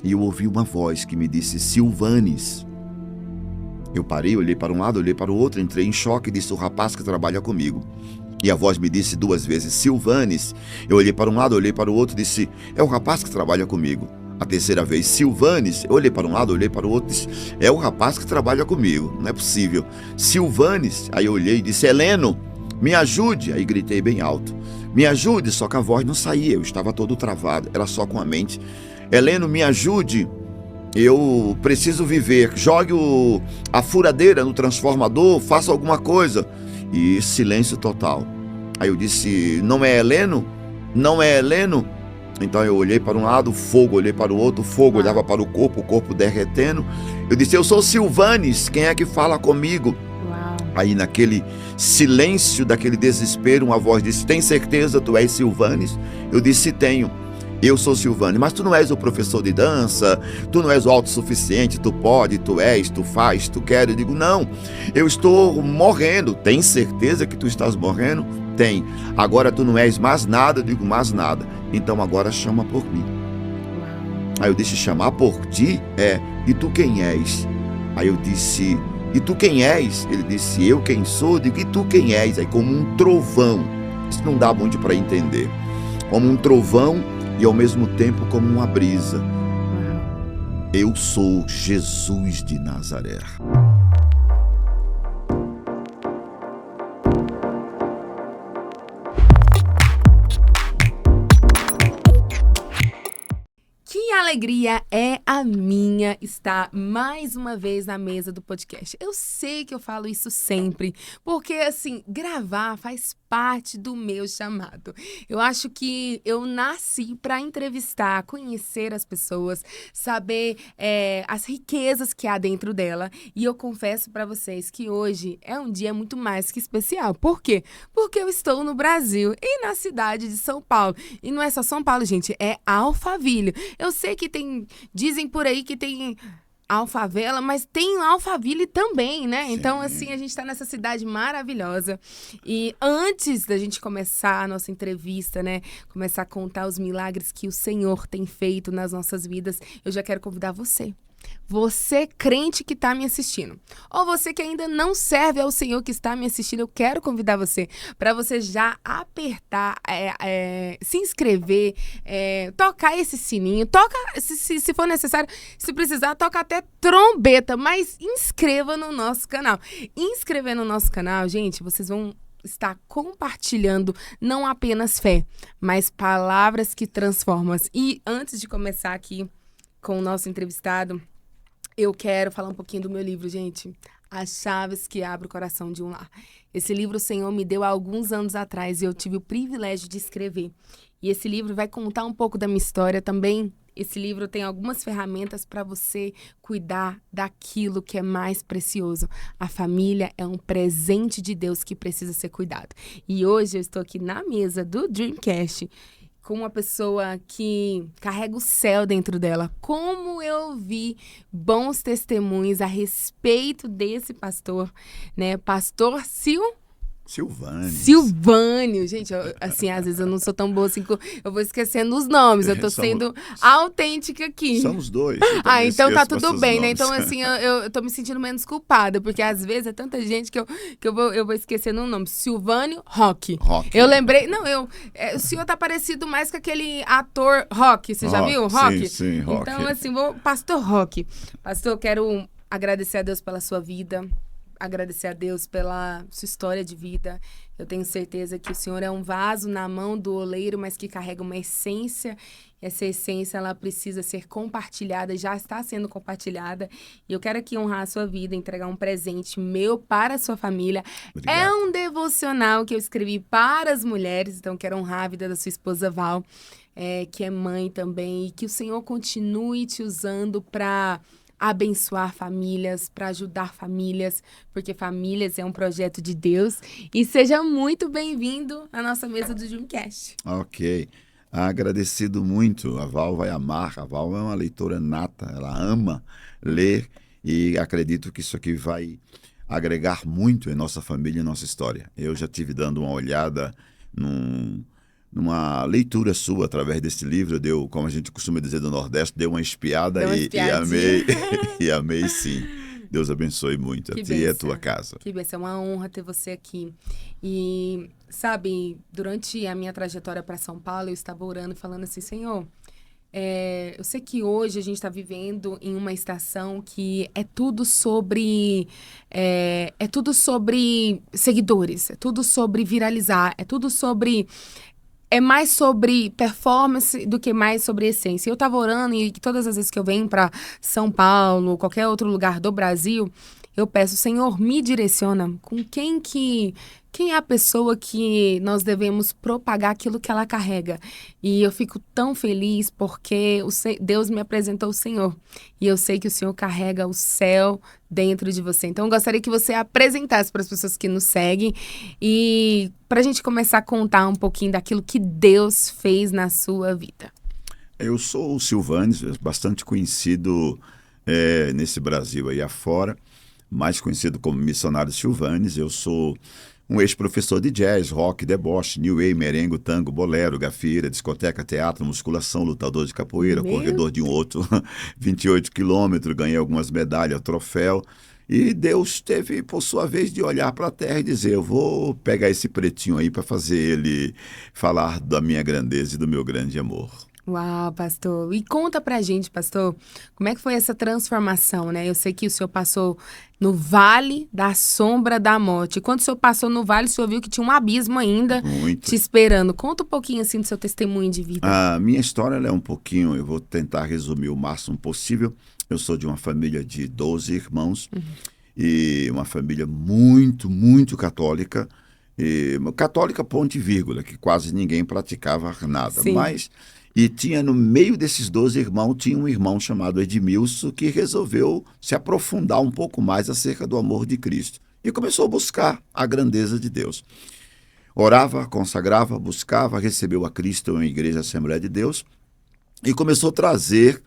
e eu ouvi uma voz que me disse: Silvanes. Eu parei, olhei para um lado, olhei para o outro, entrei em choque e disse: o rapaz que trabalha comigo. E a voz me disse 2 vezes: Silvanes. Eu olhei para um lado, olhei para o outro e disse: é o rapaz que trabalha comigo. A 3ª vez: Silvanes. Eu olhei para um lado, olhei para o outro e disse: é o rapaz que trabalha comigo. Não é possível. Silvanes. Aí eu olhei e disse: Heleno, me ajude. Aí gritei bem alto: me ajude. Só que a voz não saía, eu estava todo travado, era só com a mente. Heleno, me ajude. Eu preciso viver. Jogue a furadeira no transformador, faça alguma coisa. E silêncio total. Aí eu disse: não é Heleno? Não é Heleno? Então eu olhei para um lado, fogo, olhei para o outro, fogo, olhava para o corpo derretendo. Eu disse: eu sou Silvanes, quem é que fala comigo? Uau. Aí naquele silêncio, daquele desespero, uma voz disse: tem certeza tu és Silvanes? Eu disse: tenho. Eu sou Silvanes. Mas tu não és o professor de dança, tu não és o autossuficiente, tu pode, tu és, tu faz, tu quer. Eu digo: não, eu estou morrendo. Tem certeza que tu estás morrendo? Tem. Agora tu não és mais nada. Eu digo: mais nada. Então agora chama por mim. Aí eu disse: chamar por ti? É. E tu quem és? Aí eu disse: e tu quem és? Ele disse: eu quem sou? Eu digo: e tu quem és? Aí como um trovão. Isso não dá muito para entender. Como um trovão e ao mesmo tempo como uma brisa. Eu sou Jesus de Nazaré. Que alegria é a minha estar mais uma vez na mesa do podcast. Eu sei que eu falo isso sempre, porque assim, gravar faz parte do meu chamado. Eu acho que eu nasci para entrevistar, conhecer as pessoas, saber as riquezas que há dentro dela. E eu confesso para vocês que hoje é um dia muito mais que especial. Por quê? Porque eu estou no Brasil e na cidade de São Paulo. E não é só São Paulo, gente, é Alphaville. Eu sei que dizem por aí que tem Alfavela, mas tem Alphaville também, né? Sim. Então, assim, a gente está nessa cidade maravilhosa. E antes da gente começar a nossa entrevista, né? Começar a contar os milagres que o Senhor tem feito nas nossas vidas, eu já quero convidar você. Você, crente que está me assistindo, ou você que ainda não serve ao Senhor que está me assistindo, eu quero convidar você para você já apertar, se inscrever, tocar esse sininho, toca, se for necessário, se precisar, toca até trombeta, mas inscreva no nosso canal. Inscrever no nosso canal, gente, vocês vão estar compartilhando não apenas fé, mas palavras que transformam. E antes de começar aqui com o nosso entrevistado, eu quero falar um pouquinho do meu livro, gente. As Chaves que Abrem o Coração de um Lar. Esse livro o Senhor me deu há alguns anos atrás e eu tive o privilégio de escrever. E esse livro vai contar um pouco da minha história também. Esse livro tem algumas ferramentas para você cuidar daquilo que é mais precioso. A família é um presente de Deus que precisa ser cuidado. E hoje eu estou aqui na mesa do Dreamcast com uma pessoa que carrega o céu dentro dela. Como eu vi bons testemunhos a respeito desse pastor, né? Pastor Silvânio. Gente, assim, às vezes eu não sou tão boa assim, eu vou esquecendo os nomes, eu tô sendo autêntica aqui. Somos dois. Então tá tudo bem, né? Então, assim, eu tô me sentindo menos culpada, porque às vezes é tanta gente que eu vou esquecendo o nome. Silvânio Roque. Eu lembrei, o senhor tá parecido mais com aquele ator Roque, você já viu? Roque? Sim, Roque. Então, assim, Pastor Roque. Pastor, eu quero agradecer a Deus pela sua vida, agradecer a Deus pela sua história de vida. Eu tenho certeza que o Senhor é um vaso na mão do oleiro, mas que carrega uma essência. Essa essência, ela precisa ser compartilhada, já está sendo compartilhada. E eu quero aqui honrar a sua vida, entregar um presente meu para a sua família. Obrigado. É um devocional que eu escrevi para as mulheres, então quero honrar a vida da sua esposa Val, que é mãe também, e que o Senhor continue te usando para abençoar famílias, para ajudar famílias, porque famílias é um projeto de Deus. E seja muito bem-vindo à nossa mesa do Dreamcast. Ok. Agradecido muito. A Val vai amar. A Val é uma leitora nata. Ela ama ler e acredito que isso aqui vai agregar muito em nossa família e nossa história. Eu já estive dando uma olhada numa leitura sua através desse livro, deu, como a gente costuma dizer do Nordeste, deu uma espiada Deu uma e amei, e amei sim. Deus abençoe muito a Que ti e a bênção. tua casa. Que bênção, é uma honra ter você aqui. E, sabe, durante a minha trajetória para São Paulo, eu estava orando e falando assim, Senhor, eu sei que hoje a gente está vivendo em uma estação que é tudo sobre seguidores, é tudo sobre viralizar, é mais sobre performance do que mais sobre essência. Eu tava orando e todas as vezes que eu venho para São Paulo, qualquer outro lugar do Brasil, eu peço, Senhor, me direciona com quem é a pessoa que nós devemos propagar aquilo que ela carrega. E eu fico tão feliz porque Deus me apresentou o Senhor. E eu sei que o Senhor carrega o céu dentro de você. Então, eu gostaria que você apresentasse para as pessoas que nos seguem e para a gente começar a contar um pouquinho daquilo que Deus fez na sua vida. Eu sou o Silvanes, bastante conhecido nesse Brasil aí afora, mais conhecido como Missionário Silvanes. Eu sou um ex-professor de jazz, rock, deboche, new wave, merengue, tango, bolero, gafieira, discoteca, teatro, musculação, lutador de capoeira, corredor de um outro 28 quilômetros, ganhei algumas medalhas, troféu. E Deus teve, por sua vez, de olhar para a terra e dizer, eu vou pegar esse pretinho aí para fazer ele falar da minha grandeza e do meu grande amor. Uau, pastor. E conta pra gente, pastor, como é que foi essa transformação, né? Eu sei que o senhor passou no vale da sombra da morte. E quando o senhor passou no vale, o senhor viu que tinha um abismo ainda Muito. te esperando. Conta um pouquinho, assim, do seu testemunho de vida. A minha história ela é um pouquinho, eu vou tentar resumir o máximo possível. Eu sou de uma família de 12 irmãos e uma família muito, muito católica. Católica ponto e vírgula, que quase ninguém praticava nada. Sim. E tinha no meio desses 12 irmãos, tinha um irmão chamado Edmilson que resolveu se aprofundar um pouco mais acerca do amor de Cristo. E começou a buscar a grandeza de Deus. Orava, consagrava, buscava, recebeu a Cristo em uma igreja Assembleia de Deus e começou a trazer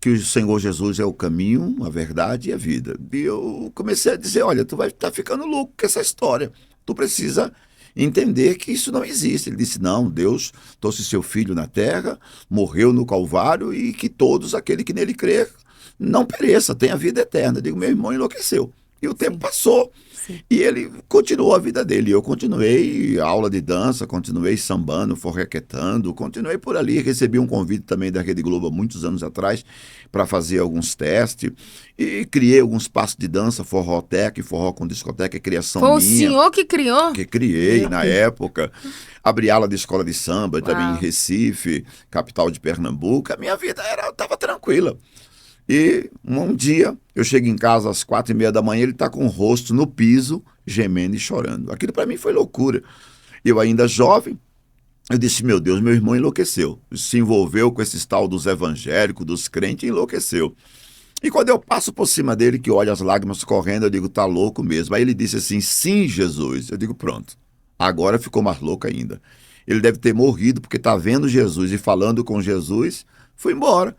que o Senhor Jesus é o caminho, a verdade e a vida. E eu comecei a dizer, olha, tu vai estar ficando louco com essa história. Tu precisa entender que isso não existe. Ele disse, não, Deus trouxe seu filho na terra, morreu no Calvário e que todos, aquele que nele crer, não pereça, tenha vida eterna. Eu digo, meu irmão enlouqueceu. E o tempo passou. Sim. E ele continuou a vida dele. Eu continuei aula de dança, continuei sambando, forrequetando, continuei por ali. Recebi um convite também da Rede Globo há muitos anos atrás para fazer alguns testes. E criei alguns passos de dança, forroteca e forró com discoteca, criação Foi minha. o senhor que criou? Que criei na época. Abri aula de escola de samba, também Uau. em Recife, capital de Pernambuco. A minha vida estava tranquila. E um dia eu chego em casa às 4h30 da manhã, ele está com o rosto no piso, gemendo e chorando. Aquilo para mim foi loucura. Eu ainda jovem, eu disse, meu Deus, meu irmão enlouqueceu. Se envolveu com esses tal dos evangélicos, dos crentes, enlouqueceu. E quando eu passo por cima dele, que olha as lágrimas correndo, eu digo, tá louco mesmo. Aí ele disse assim, sim, Jesus. Eu digo, pronto. Agora ficou mais louco ainda. Ele deve ter morrido porque está vendo Jesus e falando com Jesus, foi embora.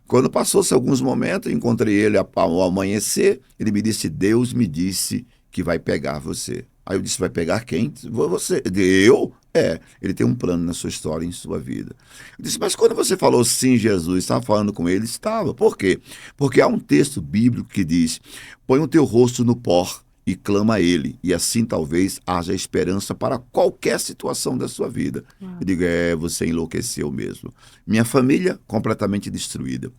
Quando passou-se alguns momentos, encontrei ele ao amanhecer, ele me disse, Deus me disse que vai pegar você. Aí eu disse, vai pegar quem? Você. Eu? Ele tem um plano na sua história, em sua vida. Eu disse, mas quando você falou sim, Jesus, estava falando com ele? Estava. Por quê? Porque há um texto bíblico que diz, põe o teu rosto no pó e clama a ele, e assim talvez haja esperança para qualquer situação da sua vida. Eu digo, você enlouqueceu mesmo. Minha família completamente destruída.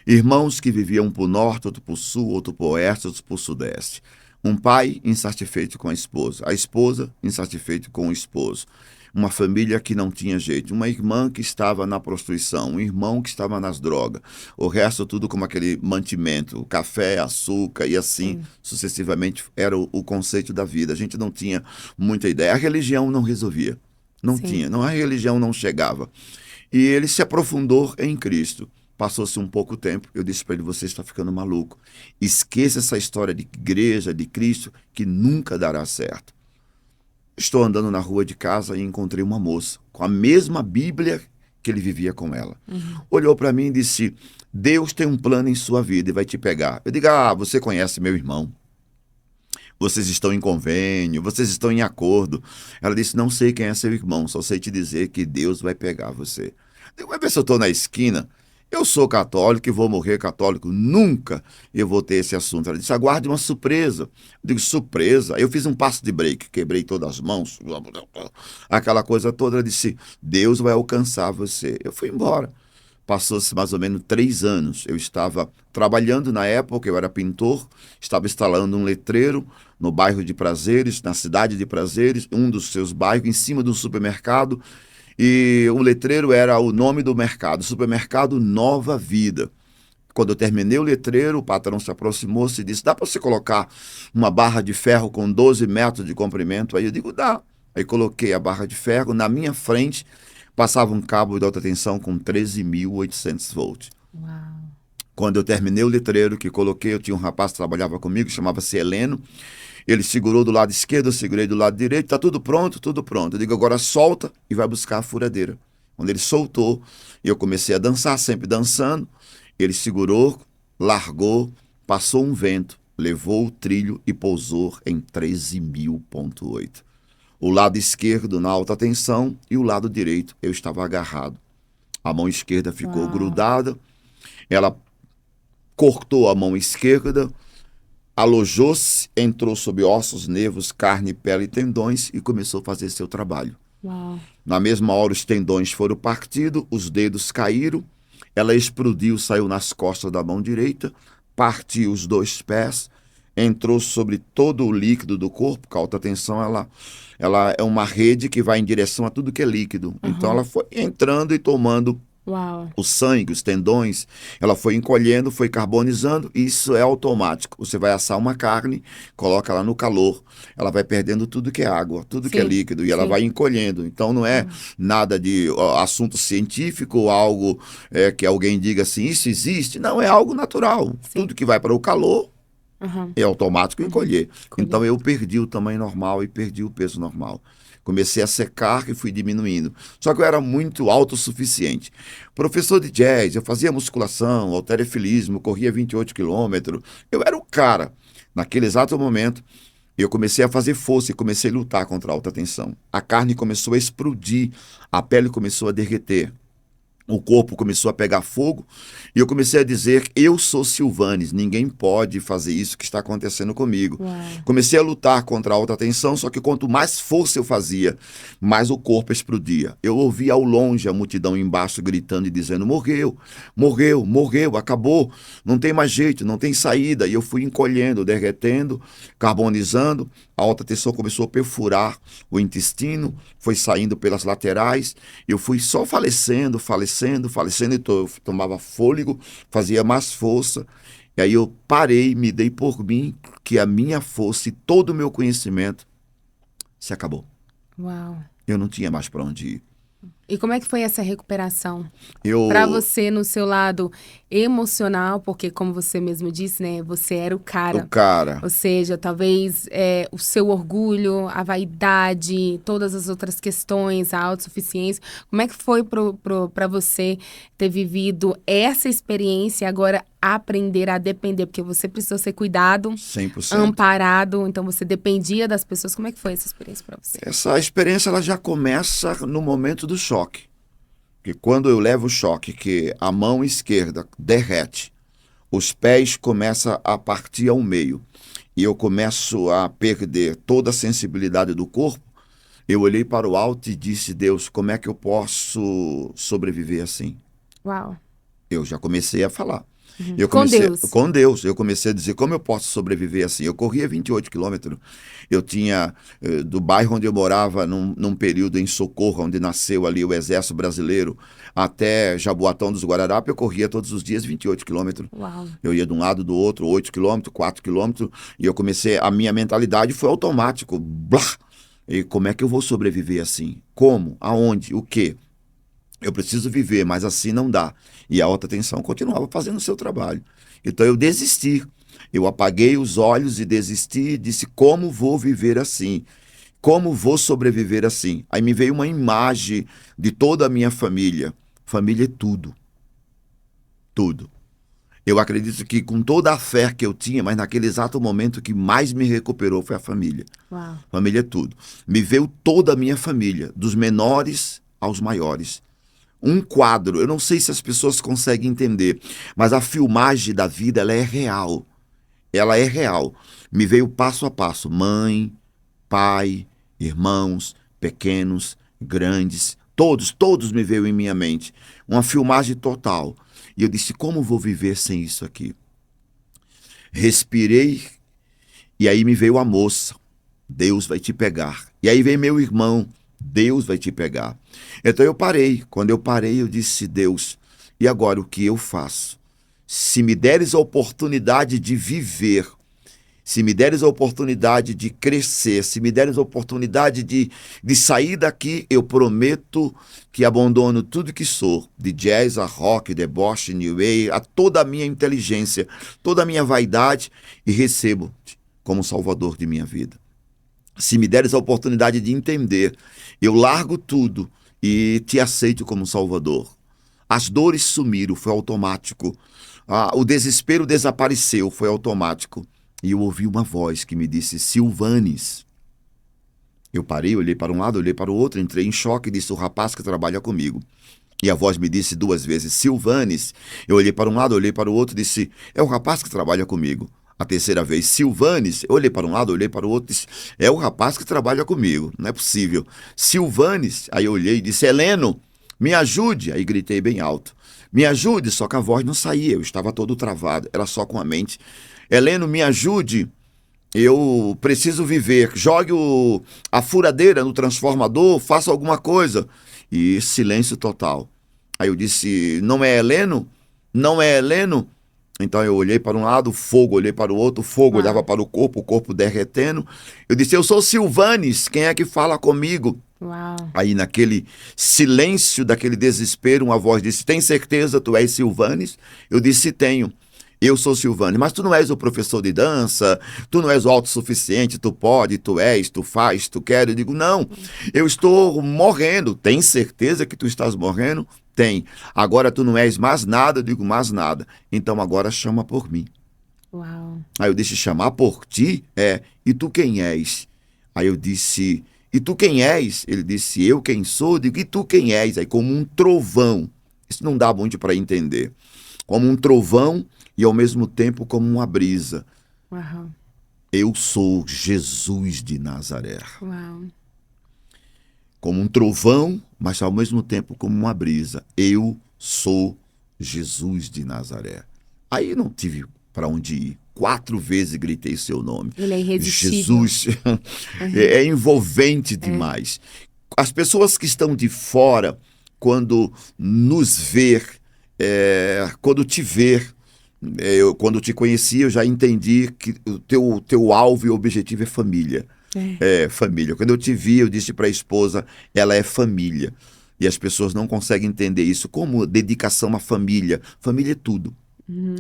Irmãos que viviam para o norte, outro para o sul, outro para o oeste, outro para o sudeste. Um pai insatisfeito com a esposa insatisfeita com o esposo. Uma família que não tinha jeito, uma irmã que estava na prostituição, um irmão que estava nas drogas, o resto tudo como aquele mantimento, café, açúcar e assim sucessivamente era o conceito da vida. A gente não tinha muita ideia. A religião não resolvia, não tinha, a religião não chegava. E ele se aprofundou em Cristo. Passou-se um pouco tempo, eu disse para ele, você está ficando maluco. Esqueça essa história de igreja, de Cristo, que nunca dará certo. Estou andando na rua de casa e encontrei uma moça com a mesma Bíblia que ele vivia com ela. Olhou para mim e disse, Deus tem um plano em sua vida e vai te pegar. Eu digo, você conhece meu irmão. Vocês estão em convênio, vocês estão em acordo. Ela disse, não sei quem é seu irmão, só sei te dizer que Deus vai pegar você. Eu vai ver se eu estou na esquina. Eu sou católico e vou morrer católico. Nunca eu vou ter esse assunto. Ela disse, aguarde uma surpresa. Eu digo, surpresa? Aí eu fiz um passo de break, quebrei todas as mãos, aquela coisa toda. Ela disse, Deus vai alcançar você. Eu fui embora. Passou-se mais ou menos 3 anos. Eu estava trabalhando na época, eu era pintor, estava instalando um letreiro no bairro de Prazeres, na cidade de Prazeres, um dos seus bairros, em cima do supermercado. E o letreiro era o nome do mercado, Supermercado Nova Vida. Quando eu terminei o letreiro, o patrão se aproximou-se e disse, dá para você colocar uma barra de ferro com 12 metros de comprimento? Aí eu digo, dá. Aí coloquei a barra de ferro, na minha frente passava um cabo de alta tensão com 13.800 volts. Uau. Quando eu terminei o letreiro que coloquei, eu tinha um rapaz que trabalhava comigo, chamava-se Heleno. Ele segurou do lado esquerdo, eu segurei do lado direito, tá tudo pronto, tudo pronto. Eu digo, agora solta e vai buscar a furadeira. Quando ele soltou, eu comecei a dançar, sempre dançando. Ele segurou, largou, passou um vento, levou o trilho e pousou em 13.000,8. O lado esquerdo na alta tensão e o lado direito eu estava agarrado. A mão esquerda ficou grudada, ela cortou a mão esquerda, alojou-se, entrou sob ossos, nervos, carne, pele e tendões e começou a fazer seu trabalho. Uau. Na mesma hora os tendões foram partidos, os dedos caíram, ela explodiu, saiu nas costas da mão direita, partiu os 2 pés, entrou sobre todo o líquido do corpo, com a alta tensão ela é uma rede que vai em direção a tudo que é líquido. Então ela foi entrando e tomando Uau. o sangue, os tendões, ela foi encolhendo, foi carbonizando, e isso é automático. Você vai assar uma carne, coloca ela no calor, ela vai perdendo tudo que é água, tudo que é líquido, e ela vai encolhendo. Então não é nada de assunto científico ou algo que alguém diga assim, isso existe. Não, é algo natural. Tudo que vai para o calor é automático encolher. Então eu perdi o tamanho normal e perdi o peso normal. Comecei a secar e fui diminuindo. Só que eu era muito autossuficiente. Professor de jazz, eu fazia musculação, halterofilismo, corria 28 quilômetros. Eu era o cara. Naquele exato momento, eu comecei a fazer força e comecei a lutar contra a alta tensão. A carne começou a explodir, a pele começou a derreter. O corpo começou a pegar fogo e eu comecei a dizer, eu sou Silvanes, ninguém pode fazer isso que está acontecendo comigo. Comecei a lutar contra a alta tensão, só que quanto mais força eu fazia, mais o corpo explodia. Eu ouvia ao longe a multidão embaixo gritando e dizendo, morreu, morreu, morreu, acabou, não tem mais jeito, não tem saída. E eu fui encolhendo, derretendo, carbonizando, a alta tensão começou a perfurar o intestino, foi saindo pelas laterais, eu fui só falecendo, então eu tomava fôlego, fazia mais força, e aí eu parei, me dei por mim, que a minha força e todo o meu conhecimento se acabou. Uau. Eu não tinha mais para onde ir. E como é que foi essa recuperação? Para você, no seu lado emocional, porque como você mesmo disse, né, você era o cara. O cara. Ou seja, talvez o seu orgulho, a vaidade, todas as outras questões, a autossuficiência. Como é que foi para você ter vivido essa experiência e agora aprender a depender? Porque você precisou ser cuidado, 100%. amparado, então você dependia das pessoas. Como é que foi essa experiência para você? Essa experiência ela já começa no momento do choque. Que quando eu levo o choque, que a mão esquerda derrete, os pés começam a partir ao meio e eu começo a perder toda a sensibilidade do corpo, eu olhei para o alto e disse, Deus, como é que eu posso sobreviver assim? Uau. Eu já comecei a falar. Com Deus. Eu comecei a dizer, como eu posso sobreviver assim? Eu corria 28 quilômetros. Eu tinha, do bairro onde eu morava, num período em Socorro, onde nasceu ali o Exército Brasileiro, até Jaboatão dos Guararapes, eu corria todos os dias 28 quilômetros. Uau. Eu ia de um lado do outro, 8 quilômetros, 4 quilômetros, e eu comecei, a minha mentalidade foi automático. Blá! E como é que eu vou sobreviver assim? Como? Aonde? O quê? Eu preciso viver, mas assim não dá. E a alta tensão continuava fazendo o seu trabalho. Então eu desisti. Eu apaguei os olhos e desisti e disse, como vou viver assim? Como vou sobreviver assim? Aí me veio uma imagem de toda a minha família. Família é tudo. Tudo. Eu acredito que com toda a fé que eu tinha, mas naquele exato momento que mais me recuperou foi a família. Uau. Família é tudo. Me veio toda a minha família, dos menores aos maiores. Um quadro, eu não sei se as pessoas conseguem entender, mas a filmagem da vida, ela é real. Ela é real. Me veio passo a passo, mãe, pai, irmãos, pequenos, grandes, todos me veio em minha mente. Uma filmagem total. E eu disse, como vou viver sem isso aqui? Respirei e aí me veio a moça. Deus vai te pegar. E aí veio meu irmão. Deus vai te pegar. Então eu parei. Quando eu parei, eu disse, Deus, e agora o que eu faço? Se me deres a oportunidade de viver, se me deres a oportunidade de crescer, se me deres a oportunidade de sair daqui, eu prometo que abandono tudo que sou, de jazz a rock, deboche, new wave, a toda a minha inteligência, toda a minha vaidade, e recebo-te como salvador de minha vida. Se me deres a oportunidade de entender, eu largo tudo e te aceito como salvador. As dores sumiram, foi automático. O desespero desapareceu, foi automático. E eu ouvi uma voz que me disse, Silvanes. Eu parei, olhei para um lado, olhei para o outro, entrei em choque e disse, o rapaz que trabalha comigo. E a voz me disse 2 vezes, Silvanes. Eu olhei para um lado, olhei para o outro e disse, é o rapaz que trabalha comigo. A terceira vez, Silvanes. Eu olhei para um lado, olhei para o outro e disse, é o rapaz que trabalha comigo. Não é possível. Silvanes. Aí eu olhei e disse, Heleno, me ajude. Aí gritei bem alto. Me ajude, só que a voz não saía. Eu estava todo travado, era só com a mente. Heleno, me ajude, eu preciso viver. Jogue a furadeira no transformador, faça alguma coisa. E silêncio total. Aí eu disse, não é Heleno? Não é Heleno? Então eu olhei para um lado, fogo, olhei para o outro, fogo, olhava para o corpo derretendo. Eu disse, eu sou Silvanes, quem é que fala comigo? Uau. Aí naquele silêncio, daquele desespero, uma voz disse, tem certeza tu és Silvanes? Eu disse, tenho. Eu sou Silvanes, mas tu não és o professor de dança, tu não és o autossuficiente, tu pode, tu és, tu faz, tu quer. Eu digo, não, eu estou morrendo. Tem certeza que tu estás morrendo? Tem. Agora tu não és mais nada, eu digo, mais nada. Então agora chama por mim. Uau. Aí eu disse, chamar por ti? E tu quem és? Aí eu disse, e tu quem és? Ele disse, eu quem sou? Eu digo, e tu quem és? Aí como um trovão. Isso não dá muito para entender. Como um trovão e ao mesmo tempo como uma brisa. Uau. Eu sou Jesus de Nazaré. Uau. Como um trovão, mas ao mesmo tempo como uma brisa. Eu sou Jesus de Nazaré. Aí não tive para onde ir. 4 vezes gritei seu nome. Ele é irresistível. Jesus é envolvente demais. As pessoas que estão de fora, quando nos ver, quando te ver, quando te conheci, eu já entendi que o teu alvo e objetivo é família. Família. Quando eu te vi, eu disse para a esposa, ela é família. E as pessoas não conseguem entender isso como dedicação à família. Família é tudo.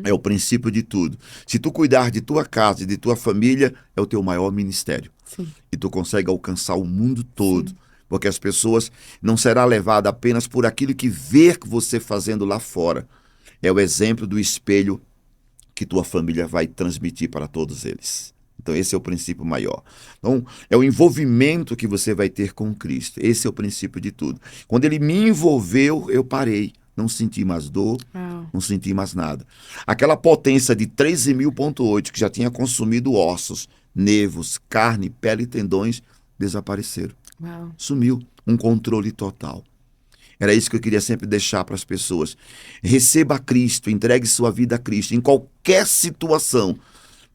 É o princípio de tudo. Se tu cuidar de tua casa e de tua família, é o teu maior ministério. Sim. E tu consegue alcançar o mundo todo. Sim. Porque as pessoas não serão levadas apenas por aquilo que vê você fazendo lá fora. É o exemplo do espelho que tua família vai transmitir para todos eles. Então esse é o princípio maior. Então é o envolvimento que você vai ter com Cristo. Esse é o princípio de tudo. Quando ele me envolveu, eu parei. Não senti mais dor, não senti mais nada. Aquela potência de 13.000,8 que já tinha consumido ossos, nervos, carne, pele e tendões, desapareceram. Uau. Sumiu. Um controle total. Era isso que eu queria sempre deixar para as pessoas. Receba a Cristo, entregue sua vida a Cristo. Em qualquer situação,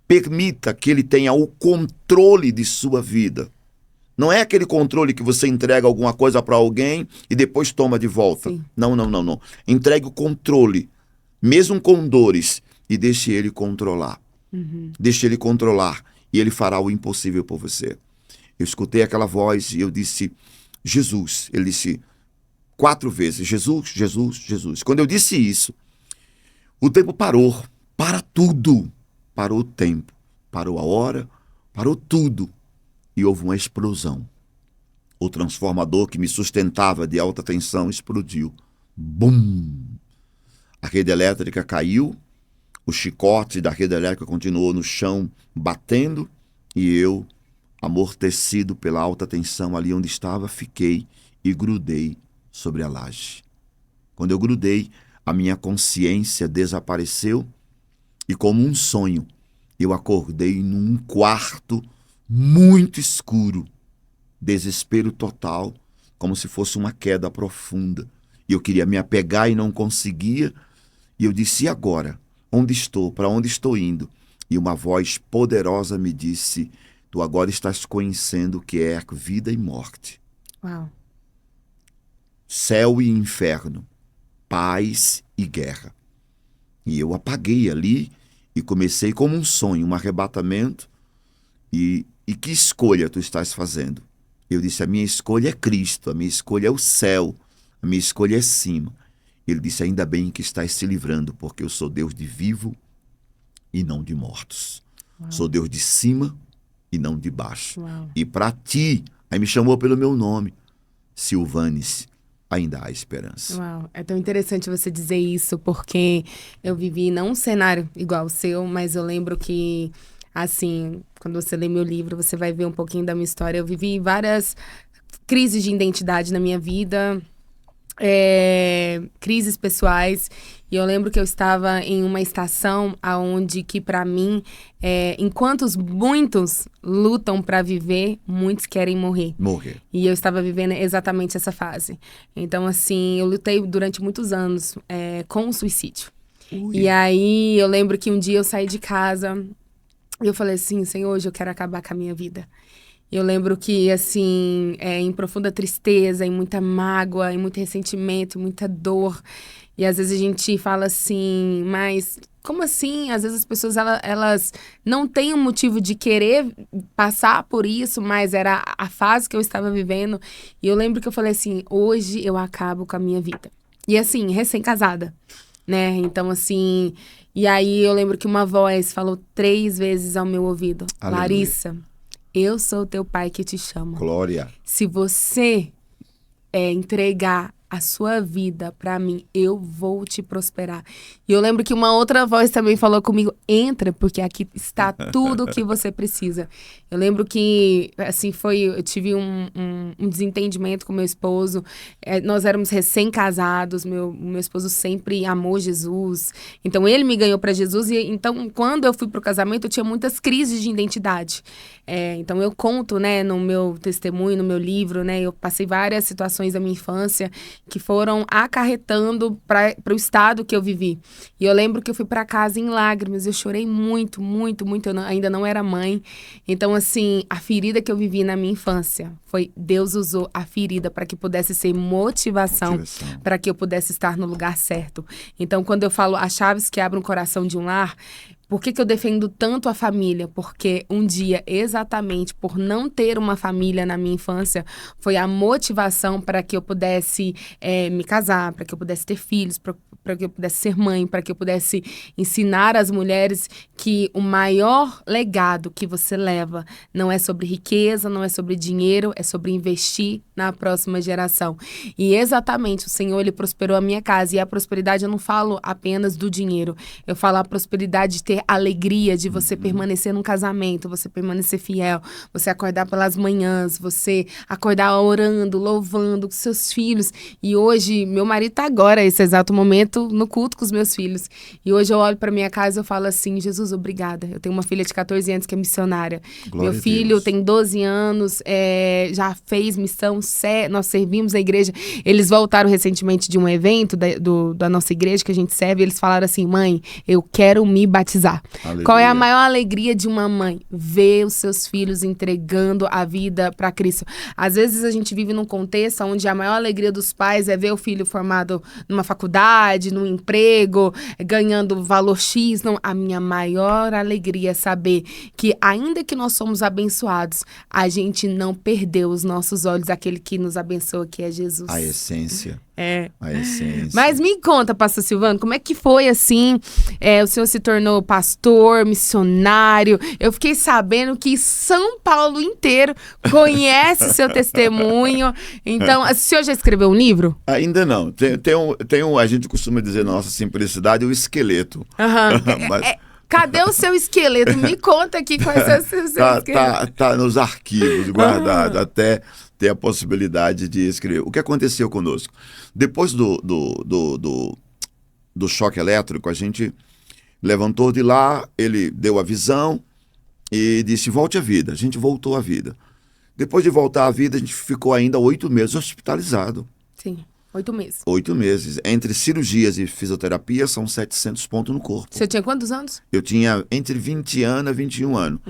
permita que Ele tenha o controle de sua vida. Não é aquele controle que você entrega alguma coisa para alguém e depois toma de volta. Sim. Não. Entregue o controle, mesmo com dores, e deixe Ele controlar. Deixe Ele controlar e Ele fará o impossível por você. Eu escutei aquela voz e eu disse, Jesus. Ele disse 4 vezes, Jesus, Jesus, Jesus. Quando eu disse isso, o tempo parou. Para tudo. Parou o tempo. Parou a hora. Parou tudo. E houve uma explosão. O transformador que me sustentava de alta tensão explodiu. Bum! A rede elétrica caiu. O chicote da rede elétrica continuou no chão, batendo, e eu, amortecido pela alta tensão ali onde estava, fiquei e grudei sobre a laje. Quando eu grudei, a minha consciência desapareceu e, como um sonho, eu acordei num quarto muito escuro, desespero total, como se fosse uma queda profunda. Eu queria me apegar e não conseguia, e eu disse: e agora? Onde estou? Para onde estou indo? E uma voz poderosa me disse: tu agora estás conhecendo o que é vida e morte. Uau. Céu e inferno, paz e guerra. E eu apaguei ali e comecei como um sonho, um arrebatamento. E que escolha tu estás fazendo? Eu disse: a minha escolha é Cristo, a minha escolha é o céu, a minha escolha é cima. Ele disse: ainda bem que estás se livrando, porque eu sou Deus de vivo e não de mortos. Uau. Sou Deus de cima e não de baixo. Uau. E para ti, aí me chamou pelo meu nome, Silvanes, ainda há esperança. Uau, é tão interessante você dizer isso, porque eu vivi não um cenário igual o seu, mas eu lembro que, assim, quando você lê meu livro, você vai ver um pouquinho da minha história. Eu vivi várias crises de identidade na minha vida, crises pessoais, e eu lembro que eu estava em uma estação onde que para mim, enquanto muitos lutam para viver, muitos querem morrer. E eu estava vivendo exatamente essa fase. Então, assim, eu lutei durante muitos anos com o suicídio. Ui. E aí eu lembro que um dia eu saí de casa e eu falei assim: Senhor, hoje eu quero acabar com a minha vida. Eu lembro que, assim, em profunda tristeza, em muita mágoa, em muito ressentimento, em muita dor. E às vezes a gente fala assim: mas como assim? Às vezes as pessoas, elas não têm um motivo de querer passar por isso, mas era a fase que eu estava vivendo. E eu lembro que eu falei assim: hoje eu acabo com a minha vida. E assim, recém-casada, né? Então, assim... E aí eu lembro que uma voz falou 3 vezes ao meu ouvido: Aleluia. Larissa, eu sou o teu pai que te chama. Glória. Se você entregar a sua vida pra mim, eu vou te prosperar. E eu lembro que uma outra voz também falou comigo: entra, porque aqui está tudo o que você precisa. Eu lembro que, assim, eu tive um desentendimento com meu esposo. Nós éramos recém-casados, meu esposo sempre amou Jesus. Então, ele me ganhou pra Jesus. E então, quando eu fui pro casamento, eu tinha muitas crises de identidade. Então, eu conto, né, no meu testemunho, no meu livro, né, eu passei várias situações da minha infância que foram acarretando para o estado que eu vivi. E eu lembro que eu fui para casa em lágrimas, eu chorei muito, muito, muito. Eu ainda não era mãe. Então, assim, a ferida que eu vivi na minha infância foi... Deus usou a ferida para que pudesse ser motivação. Para que eu pudesse estar no lugar certo. Então, quando eu falo as chaves que abrem o coração de um lar... Por que eu defendo tanto a família? Porque um dia, exatamente por não ter uma família na minha infância, foi a motivação para que eu pudesse me casar, para que eu pudesse ter filhos, para que eu pudesse ser mãe, para que eu pudesse ensinar as mulheres que o maior legado que você leva não é sobre riqueza, não é sobre dinheiro, é sobre investir na próxima geração. E exatamente, o Senhor, Ele prosperou a minha casa. E a prosperidade, eu não falo apenas do dinheiro, eu falo a prosperidade de ter alegria de você permanecer num casamento, você permanecer fiel, você acordar pelas manhãs, você acordar orando, louvando com seus filhos. E hoje, meu marido tá agora, esse exato momento, no culto com os meus filhos. E hoje eu olho pra minha casa e eu falo assim: Jesus, obrigada. Eu tenho uma filha de 14 anos que é missionária. Glória meu filho a Deus. tem 12 anos, já fez missão, nós servimos a igreja. Eles voltaram recentemente de um evento da nossa igreja que a gente serve, e eles falaram assim: mãe, eu quero me batizar. Aleluia. Qual é a maior alegria de uma mãe? Ver os seus filhos entregando a vida para Cristo. Às vezes a gente vive num contexto onde a maior alegria dos pais é ver o filho formado numa faculdade, num emprego, ganhando valor X. Não, a minha maior alegria é saber que, ainda que nós somos abençoados, a gente não perdeu os nossos olhos, aquele aquele que nos abençoa, que é Jesus. A essência. É. A essência. Mas me conta, pastor Silvano, como é que foi assim? O senhor se tornou pastor, missionário. Eu fiquei sabendo que São Paulo inteiro conhece seu testemunho. Então, o senhor já escreveu um livro? Ainda não. A gente costuma dizer na nossa simplicidade, o esqueleto. Mas... Cadê o seu esqueleto? Me conta aqui quais são os seus esqueletos. Tá nos arquivos guardado, até ter a possibilidade de escrever. O que aconteceu conosco? Depois do choque elétrico, a gente levantou de lá, ele deu a visão e disse, volte à vida. A gente voltou à vida. Depois de voltar à vida, a gente ficou ainda 8 meses hospitalizado. Sim. 8 meses. 8 meses. Entre cirurgias e fisioterapia, são 700 pontos no corpo. Você tinha quantos anos? Eu tinha entre 20 anos e 21 anos.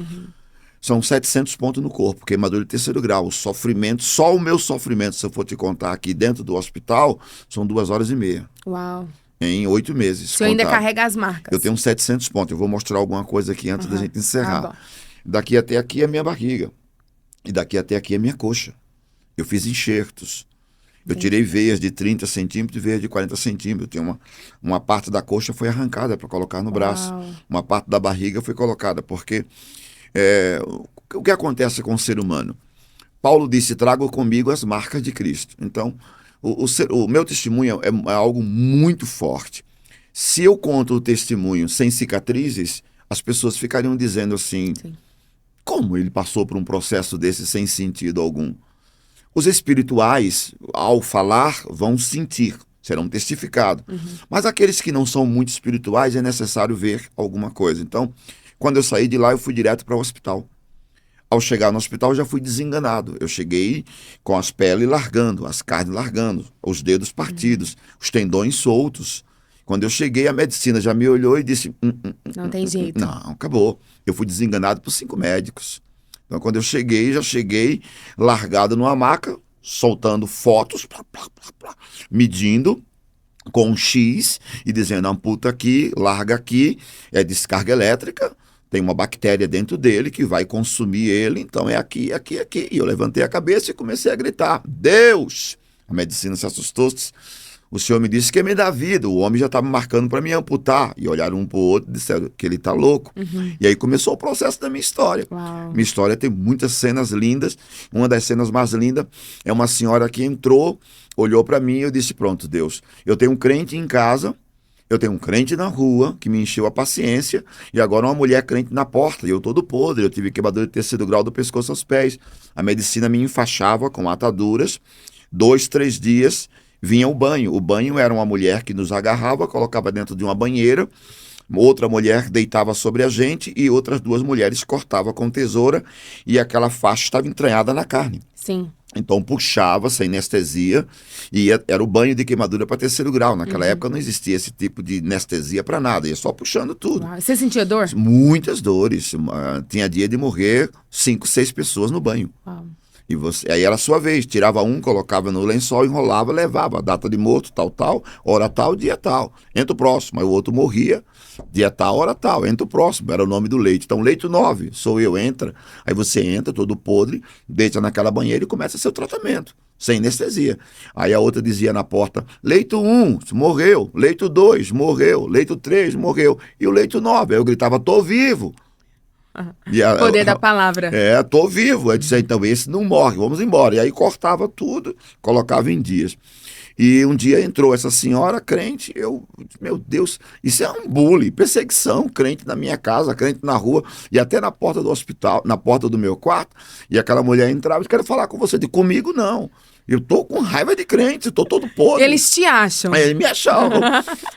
São 700 pontos no corpo, queimadura de 3º grau. O sofrimento, só o meu sofrimento, se eu for te contar aqui dentro do hospital, são 2h30. Uau. Em 8 meses. Você ainda carrega as marcas? Eu tenho 700 pontos. Eu vou mostrar alguma coisa aqui antes da gente encerrar. Daqui até aqui é a minha barriga. E daqui até aqui é a minha coxa. Eu fiz enxertos. Eu tirei veias de 30 centímetros e veias de 40 centímetros. Uma parte da coxa foi arrancada para colocar no braço. Uma parte da barriga foi colocada, porque o que acontece com o ser humano? Paulo disse, trago comigo as marcas de Cristo. Então, o meu testemunho é algo muito forte. Se eu conto o testemunho sem cicatrizes, as pessoas ficariam dizendo assim, como ele passou por um processo desse sem sentido algum? Os espirituais, ao falar, vão sentir, serão testificados. Mas aqueles que não são muito espirituais, é necessário ver alguma coisa. Então, quando eu saí de lá, eu fui direto para o hospital. Ao chegar no hospital, eu já fui desenganado. Eu cheguei com as peles largando, as carnes largando, os dedos partidos, os tendões soltos. Quando eu cheguei, a medicina já me olhou e disse... Não tem jeito. Não, acabou. Eu fui desenganado por 5 médicos. Então, quando eu cheguei, já cheguei largado numa maca, soltando fotos, medindo com um X e dizendo, amputa aqui, larga aqui, é descarga elétrica, tem uma bactéria dentro dele que vai consumir ele, então é aqui, aqui, aqui. E eu levantei a cabeça e comecei a gritar, Deus! A medicina se assustou. O senhor me disse que ia me dar vida, o homem já estava me marcando para me amputar. E olharam um para o outro e disseram que ele está louco. E aí começou o processo da minha história. Uau. Minha história tem muitas cenas lindas. Uma das cenas mais lindas é uma senhora que entrou, olhou para mim e eu disse, pronto, Deus, eu tenho um crente em casa, eu tenho um crente na rua que me encheu a paciência e agora uma mulher crente na porta e eu todo podre, eu tive queimadura de 3º grau do pescoço aos pés. A medicina me enfaixava com ataduras, 2, 3 dias... Vinha o banho. O banho era uma mulher que nos agarrava, colocava dentro de uma banheira, outra mulher deitava sobre a gente e outras 2 mulheres cortavam com tesoura e aquela faixa estava entranhada na carne. Sim. Então puxava sem anestesia e era o banho de queimadura para 3º grau. Naquela época não existia esse tipo de anestesia para nada, ia só puxando tudo. Uau. Você sentia dor? Muitas dores. Tinha dia de morrer 5, 6 pessoas no banho. Uau. E aí era a sua vez, tirava um, colocava no lençol, enrolava, levava, data de morto, tal, hora tal, dia tal. Entra o próximo, aí o outro morria, dia tal, hora tal, entra o próximo, era o nome do leito. Então, leito 9, sou eu, entra. Aí você entra, todo podre, deita naquela banheira e começa seu tratamento, sem anestesia. Aí a outra dizia na porta, leito 1, morreu, leito 2, morreu, leito 3, morreu. E o leito 9, aí eu gritava, tô vivo. Poder da palavra. Tô vivo. Eu disse, então esse não morre, vamos embora. E aí cortava tudo, colocava em dias. E um dia entrou essa senhora crente, meu Deus, isso é um bullying, perseguição, crente na minha casa, crente na rua, e até na porta do hospital, na porta do meu quarto, e aquela mulher entrava, eu quero falar com você, comigo não. Eu tô com raiva de crente, tô todo podre. Eles te acham. Eles me achavam.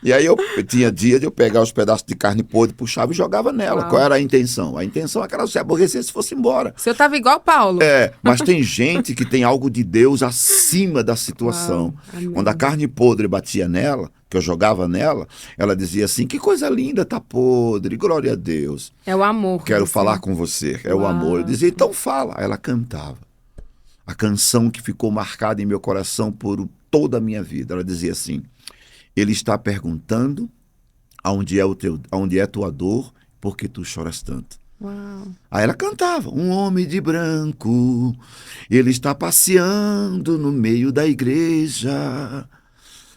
E aí eu tinha dia de eu pegar os pedaços de carne podre, puxava e jogava nela. Uau. Qual era a intenção? A intenção é que ela se aborrecesse e fosse embora. Você tava igual Paulo. Mas tem gente que tem algo de Deus acima da situação. Quando a carne podre batia nela, que eu jogava nela, ela dizia assim, que coisa linda, tá podre, glória a Deus. É o amor. Quero falar com você, o amor. Eu dizia, então fala. Ela cantava. A canção que ficou marcada em meu coração por toda a minha vida. Ela dizia assim, ele está perguntando aonde é tua dor, porque tu choras tanto. Uau. Aí ela cantava, um homem de branco, ele está passeando no meio da igreja.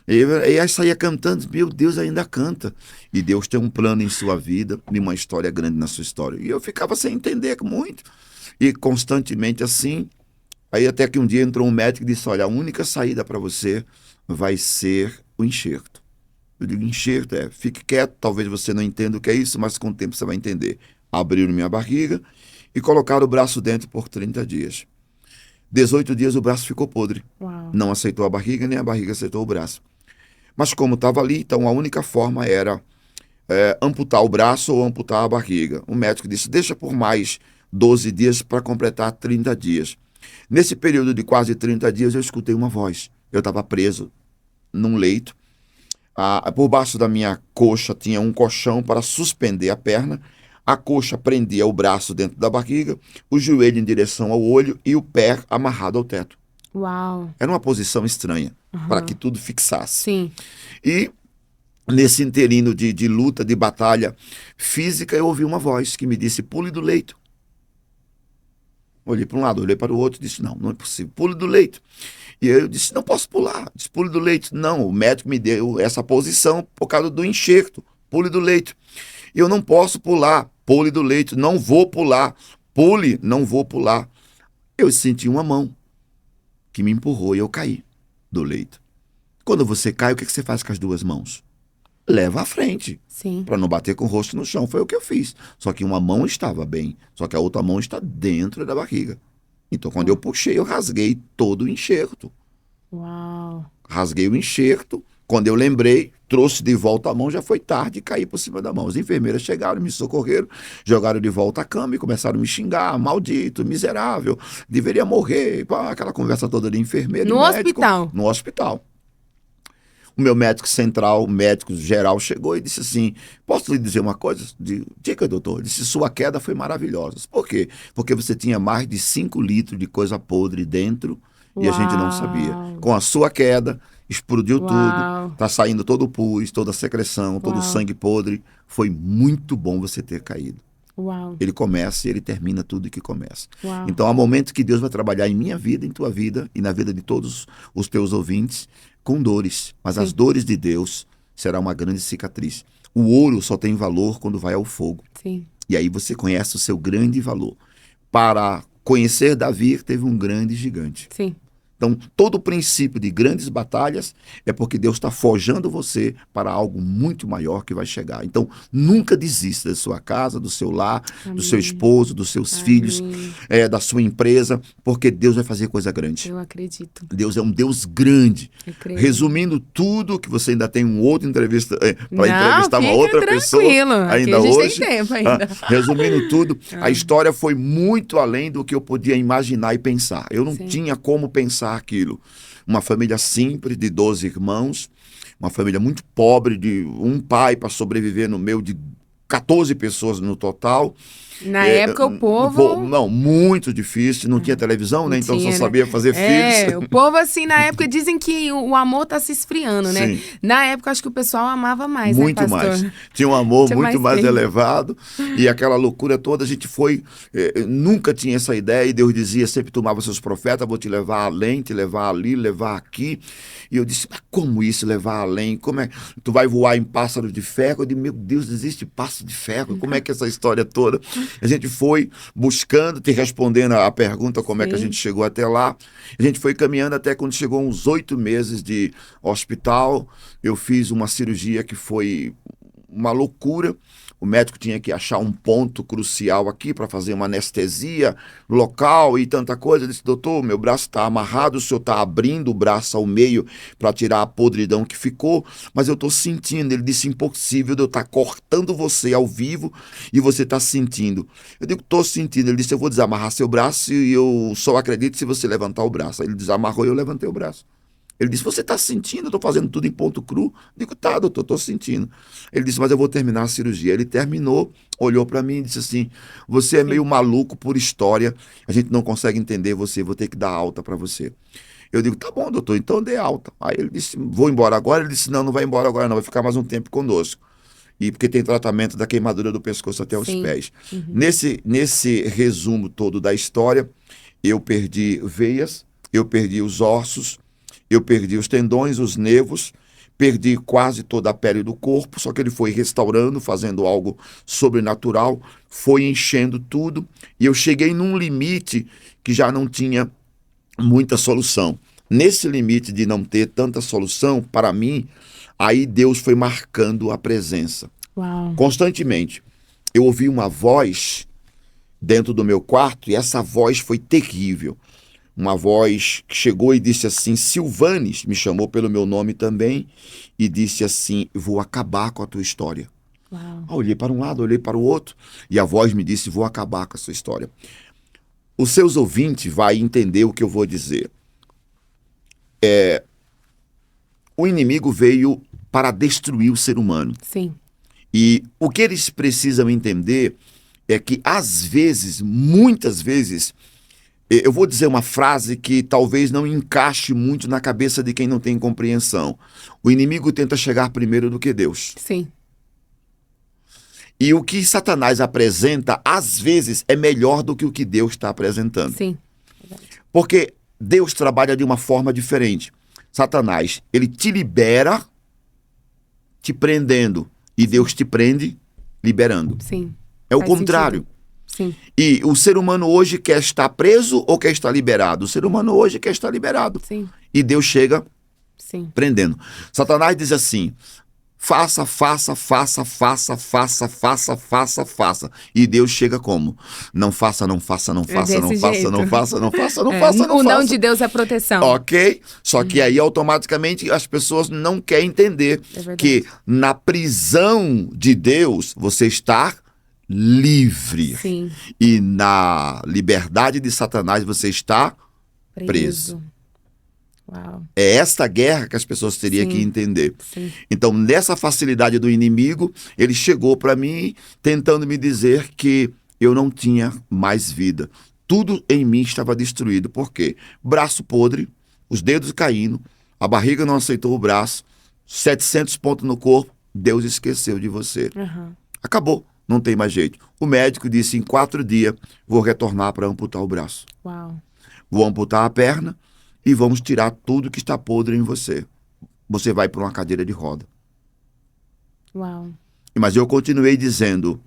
E aí saía cantando, meu Deus, ainda canta. E Deus tem um plano em sua vida e uma história grande na sua história. E eu ficava sem entender muito. E constantemente assim. Aí até que um dia entrou um médico e disse, olha, a única saída para você vai ser o enxerto. Eu digo, enxerto fique quieto, talvez você não entenda o que é isso, mas com o tempo você vai entender. Abriram minha barriga e colocaram o braço dentro por 30 dias. 18 dias o braço ficou podre. Uau. Não aceitou a barriga, nem a barriga aceitou o braço. Mas como estava ali, então a única forma era amputar o braço ou amputar a barriga. O médico disse, deixa por mais 12 dias para completar 30 dias. Nesse período de quase 30 dias eu escutei uma voz. Eu estava preso num leito. Por baixo da minha coxa tinha um colchão para suspender a perna. A coxa prendia o braço dentro da barriga, o joelho em direção ao olho e o pé amarrado ao teto. Uau. Era uma posição estranha, para que tudo fixasse. Sim. E nesse interino de luta, de batalha física, eu ouvi uma voz que me disse, pule do leito. Olhei para um lado, olhei para o outro, disse, não é possível, pule do leito. E eu disse, não posso pular, disse, pule do leito. Não, o médico me deu essa posição por causa do enxerto, pule do leito. Eu não posso pular, pule do leito, não vou pular, pule, não vou pular. Eu senti uma mão que me empurrou e eu caí do leito. Quando você cai, o que você faz com as duas mãos? Leva à frente, para não bater com o rosto no chão. Foi o que eu fiz. Só que uma mão estava bem, só que a outra mão está dentro da barriga. Então, quando eu puxei, eu rasguei todo o enxerto. Uau. Rasguei o enxerto. Quando eu lembrei, trouxe de volta a mão, já foi tarde e caí por cima da mão. As enfermeiras chegaram, me socorreram, jogaram de volta à cama e começaram a me xingar, maldito, miserável, deveria morrer. Aquela conversa toda de enfermeiro no e médico. Hospital? No hospital. O meu médico central, o médico geral, chegou e disse assim, posso lhe dizer uma coisa? Diga, doutor. Ele disse, sua queda foi maravilhosa. Por quê? Porque você tinha mais de 5 litros de coisa podre dentro e a gente não sabia. Com a sua queda, explodiu tudo, está saindo todo o pus, toda a secreção, todo o sangue podre. Foi muito bom você ter caído. Uau. Ele começa e ele termina tudo que começa. Uau. Então, há momentos que Deus vai trabalhar em minha vida, em tua vida e na vida de todos os teus ouvintes, com dores. Mas as dores de Deus será uma grande cicatriz. O ouro só tem valor quando vai ao fogo. Sim. E aí você conhece o seu grande valor. Para conhecer Davi, teve um grande gigante. Sim. Então, todo o princípio de grandes batalhas é porque Deus está forjando você para algo muito maior que vai chegar. Então, nunca desista da sua casa, do seu lar, do seu esposo, dos seus filhos, da sua empresa, porque Deus vai fazer coisa grande. Eu acredito. Deus é um Deus grande. Eu creio. Resumindo tudo, que você ainda tem uma outra entrevista para entrevistar uma outra pessoa ainda aqui a gente hoje. tem tempo ainda. Resumindo tudo, a história foi muito além do que eu podia imaginar e pensar. Eu não tinha como pensar aquilo. Uma família simples de 12 irmãos, uma família muito pobre, de um pai para sobreviver no meio de 14 pessoas no total. Na época o povo... Não, muito difícil, não tinha televisão, né? Então só sabia fazer filhos. O povo assim, na época dizem que o amor tá se esfriando, né? Sim. Na época acho que o pessoal amava mais, muito né, pastor? mais. Tinha um amor Tinha muito mais tempo. elevado e aquela loucura toda, a gente foi, nunca tinha essa ideia e Deus dizia, sempre tomava seus profetas, vou te levar além, te levar ali, levar aqui. E eu disse, mas como isso, levar além? Como é? Tu vai voar em pássaro de ferro? Eu disse, meu Deus, existe pássaro de ferro? Como é que é essa história toda? A gente foi buscando, te respondendo a pergunta como é que a gente chegou até lá. A gente foi caminhando até quando chegou uns 8 meses de hospital. Eu fiz uma cirurgia que foi uma loucura. O médico tinha que achar um ponto crucial aqui para fazer uma anestesia local e tanta coisa. Ele disse, doutor, meu braço está amarrado, o senhor está abrindo o braço ao meio para tirar a podridão que ficou, mas eu estou sentindo. Ele disse, impossível de eu estar cortando você ao vivo e você está sentindo. Eu digo, estou sentindo. Ele disse, eu vou desamarrar seu braço e eu só acredito se você levantar o braço. Aí ele desamarrou e eu levantei o braço. Ele disse, você está sentindo? Eu estou fazendo tudo em ponto cru. Eu digo, tá, doutor, estou sentindo. Ele disse, mas eu vou terminar a cirurgia. Ele terminou, olhou para mim e disse assim, você é meio maluco por história, a gente não consegue entender você, vou ter que dar alta para você. Eu digo, tá bom, doutor, então dê alta. Aí ele disse, vou embora agora? Ele disse, não vai embora agora não, vai ficar mais um tempo conosco. e porque tem tratamento da queimadura do pescoço até os Sim. pés. Nesse resumo todo da história, eu perdi veias, eu perdi os ossos, eu perdi os tendões, os nervos, perdi quase toda a pele do corpo, só que ele foi restaurando, fazendo algo sobrenatural, foi enchendo tudo, e eu cheguei num limite que já não tinha muita solução. Nesse limite de não ter tanta solução, para mim, aí Deus foi marcando a presença. Uau. Constantemente. Eu ouvi uma voz dentro do meu quarto e essa voz foi terrível. Uma voz que chegou e disse assim, Silvanes, me chamou pelo meu nome também, e disse assim, vou acabar com a tua história. Uau. Eu olhei para um lado, olhei para o outro, e a voz me disse, vou acabar com a sua história. Os seus ouvintes vão entender o que eu vou dizer. O inimigo veio para destruir o ser humano. Sim. E o que eles precisam entender é que, às vezes, muitas vezes, eu vou dizer uma frase que talvez não encaixe muito na cabeça de quem não tem compreensão. O inimigo tenta chegar primeiro do que Deus. Sim. E o que Satanás apresenta, às vezes, é melhor do que o que Deus está apresentando. Sim. Porque Deus trabalha de uma forma diferente. Satanás, ele te libera te prendendo e Deus te prende liberando. Sim. É o Faz contrário. Sim. E o ser humano hoje quer estar preso ou quer estar liberado? O ser humano hoje quer estar liberado. Sim. E Deus chega Sim. prendendo. Satanás diz assim, faça, faça, faça, faça, faça, faça, faça, faça. E Deus chega como? Não faça, não faça, não faça, não desse faça, jeito. não faça, não faça, não É, faça, não o não faça. de Deus é proteção. Ok? Só que aí automaticamente as pessoas não querem entender É verdade. que na prisão de Deus você está livre. Sim. E na liberdade de Satanás você está preso. Uau. É esta guerra que as pessoas teriam Sim. que entender. Sim. Então, nessa facilidade do inimigo, ele chegou para mim tentando me dizer que eu não tinha mais vida. Tudo em mim estava destruído. Por quê? Braço podre, os dedos caindo, a barriga não aceitou o braço, 700 pontos no corpo, Deus esqueceu de você. Aham. Acabou, não tem mais jeito. O médico disse, em 4 dias, vou retornar para amputar o braço. Uau. Vou amputar a perna e vamos tirar tudo que está podre em você. Você vai para uma cadeira de roda. Uau. Mas eu continuei dizendo,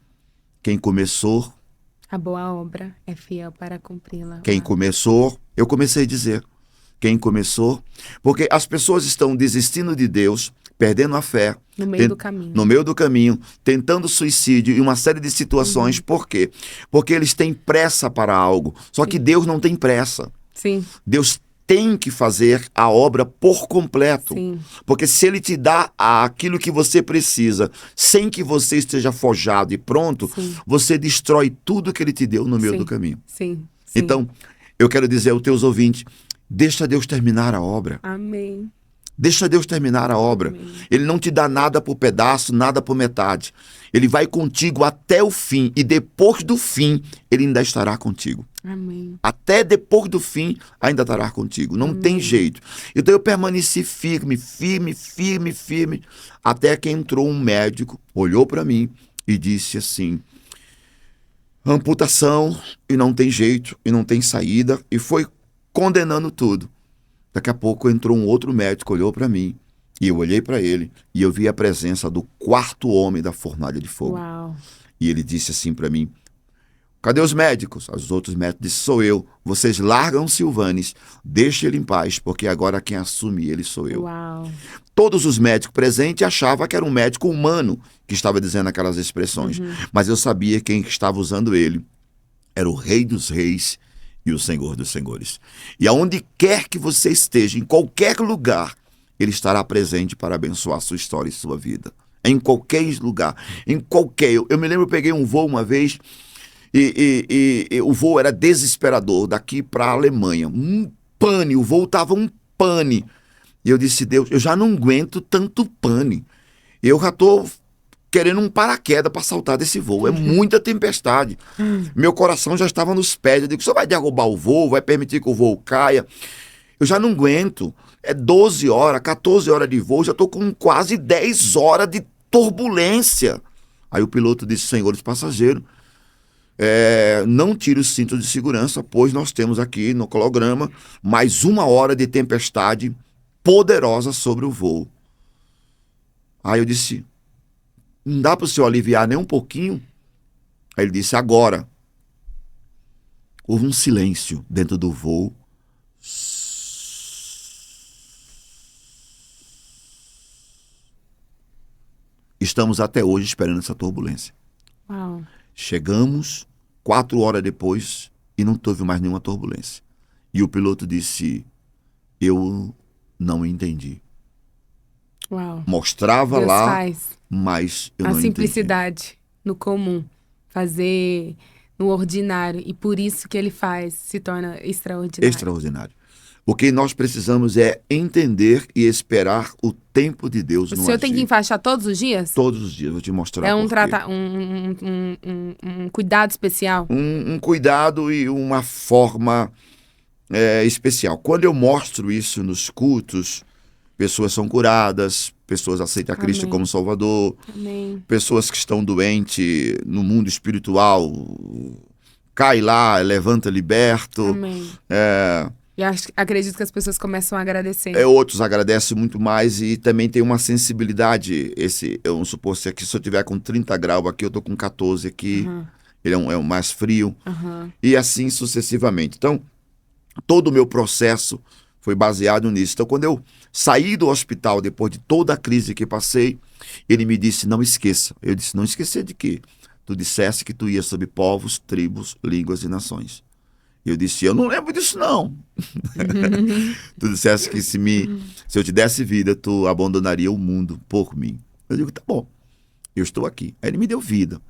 quem começou, A boa obra é fiel para cumpri-la. quem Uau. começou, eu comecei a dizer, quem começou, porque as pessoas estão desistindo de Deus, perdendo a fé, No meio do caminho. no meio do caminho, tentando suicídio e uma série de situações. Por quê? Porque eles têm pressa para algo. Só que Deus não tem pressa. Sim. Deus tem que fazer a obra por completo. Sim. Porque se ele te dá aquilo que você precisa, sem que você esteja forjado e pronto, Sim. você destrói tudo que ele te deu no meio Sim. do caminho. Sim. Sim. Então, eu quero dizer aos teus ouvintes, deixa Deus terminar a obra. Amém. Deixa Deus terminar a obra. Amém. Ele não te dá nada por pedaço, nada por metade. Ele vai contigo até o fim. E depois do fim, ele ainda estará contigo. Amém. Até depois do fim, ainda estará contigo. Não tem jeito. Então eu permaneci firme, firme, firme, firme, até que entrou um médico, olhou para mim e disse assim, amputação, e não tem jeito, e não tem saída, e foi condenando tudo. Daqui a pouco entrou um outro médico, olhou para mim, e eu olhei para ele, e eu vi a presença do 4º homem da fornalha de fogo. Uau. E ele disse assim para mim, cadê os médicos? Os outros médicos disseram, sou eu. Vocês largam o Silvanes, deixem ele em paz, porque agora quem assume ele sou eu. Uau. Todos os médicos presentes achavam que era um médico humano que estava dizendo aquelas expressões. Mas eu sabia quem estava usando ele era o Rei dos Reis e o Senhor dos Senhores. E aonde quer que você esteja, em qualquer lugar, ele estará presente para abençoar a sua história e sua vida. Em qualquer lugar. Em qualquer. Eu me lembro, eu peguei um voo uma vez e o voo era desesperador, daqui para a Alemanha. Um pane, o voo estava um pane. E eu disse, Deus, eu já não aguento tanto pane. Eu já estou querendo um paraquedas para saltar desse voo. É muita tempestade. Meu coração já estava nos pés. Eu digo, só vai derrubar o voo, vai permitir que o voo caia. Eu já não aguento. É 12 horas, 14 horas de voo, já estou com quase 10 horas de turbulência. Aí o piloto disse, senhores passageiros, não tire o cinto de segurança, pois nós temos aqui no cronograma mais 1 hora de tempestade poderosa sobre o voo. Aí eu disse, não dá para o senhor aliviar nem um pouquinho? Aí ele disse, agora. Houve um silêncio dentro do voo. Estamos até hoje esperando essa turbulência. Uau. Chegamos 4 horas depois e não teve mais nenhuma turbulência. E o piloto disse, eu não entendi. Uau. Mostrava Deus lá, faz mas eu a não entendi. simplicidade no comum, fazer no ordinário, e por isso que ele faz se torna extraordinário. Extraordinário. O que nós precisamos é entender e esperar o tempo de Deus O no senhor tem que agir. enfaixar todos os dias? Todos os dias, vou te mostrar É um, por quê. um cuidado especial? Um cuidado e uma forma especial. Quando eu mostro isso nos cultos, pessoas são curadas, pessoas aceitam a Cristo Amém. como Salvador, Amém. pessoas que estão doentes no mundo espiritual, cai lá, levanta liberto. Amém. E acredito que as pessoas começam a agradecer. Outros agradecem muito mais e também tem uma sensibilidade. Vamos supor, se eu estiver com 30 graus aqui, eu estou com 14 aqui, ele é um mais frio, e assim sucessivamente. Então, todo o meu processo foi baseado nisso. Então, quando eu saí do hospital, depois de toda a crise que passei, ele me disse, não esqueça. Eu disse, não esquecer de quê? Tu disseste que tu ia sobre povos, tribos, línguas e nações. Eu disse, eu não lembro disso não. Tu disseste que se eu te desse vida, tu abandonaria o mundo por mim. Eu digo, tá bom, eu estou aqui. Aí ele me deu vida.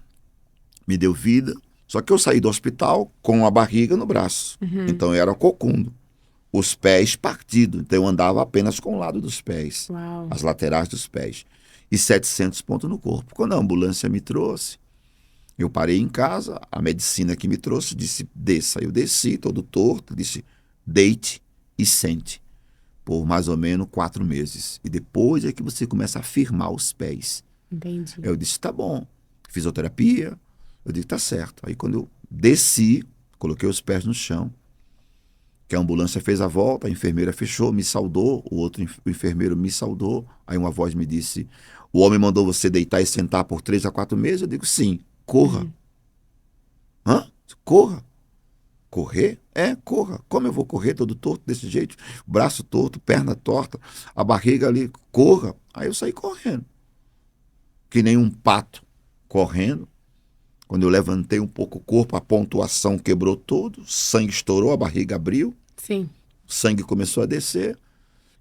Me deu vida, só que eu saí do hospital com a barriga no braço. Então eu era cocundo. Os pés partidos. Então eu andava apenas com o lado dos pés. Uau. As laterais dos pés. E 700 pontos no corpo. Quando a ambulância me trouxe, eu parei em casa, a medicina que me trouxe disse, desça. Eu desci, todo torto, disse, deite e sente. Por mais ou menos 4 meses. E depois é que você começa a firmar os pés. Entendi. Eu disse, tá bom. Fisioterapia. Eu disse, tá certo. Aí quando eu desci, coloquei os pés no chão, que a ambulância fez a volta, a enfermeira fechou, me saudou, o enfermeiro me saudou. Aí uma voz me disse, o homem mandou você deitar e sentar por 3 a 4 meses? Eu digo, sim. Corra. Hã? Corra. Correr? Corra. Como eu vou correr todo torto desse jeito? Braço torto, perna torta, a barriga ali. Corra. Aí eu saí correndo. Que nem um pato correndo. Quando eu levantei um pouco o corpo, a pontuação quebrou todo, sangue estourou, a barriga abriu. Sim. O sangue começou a descer.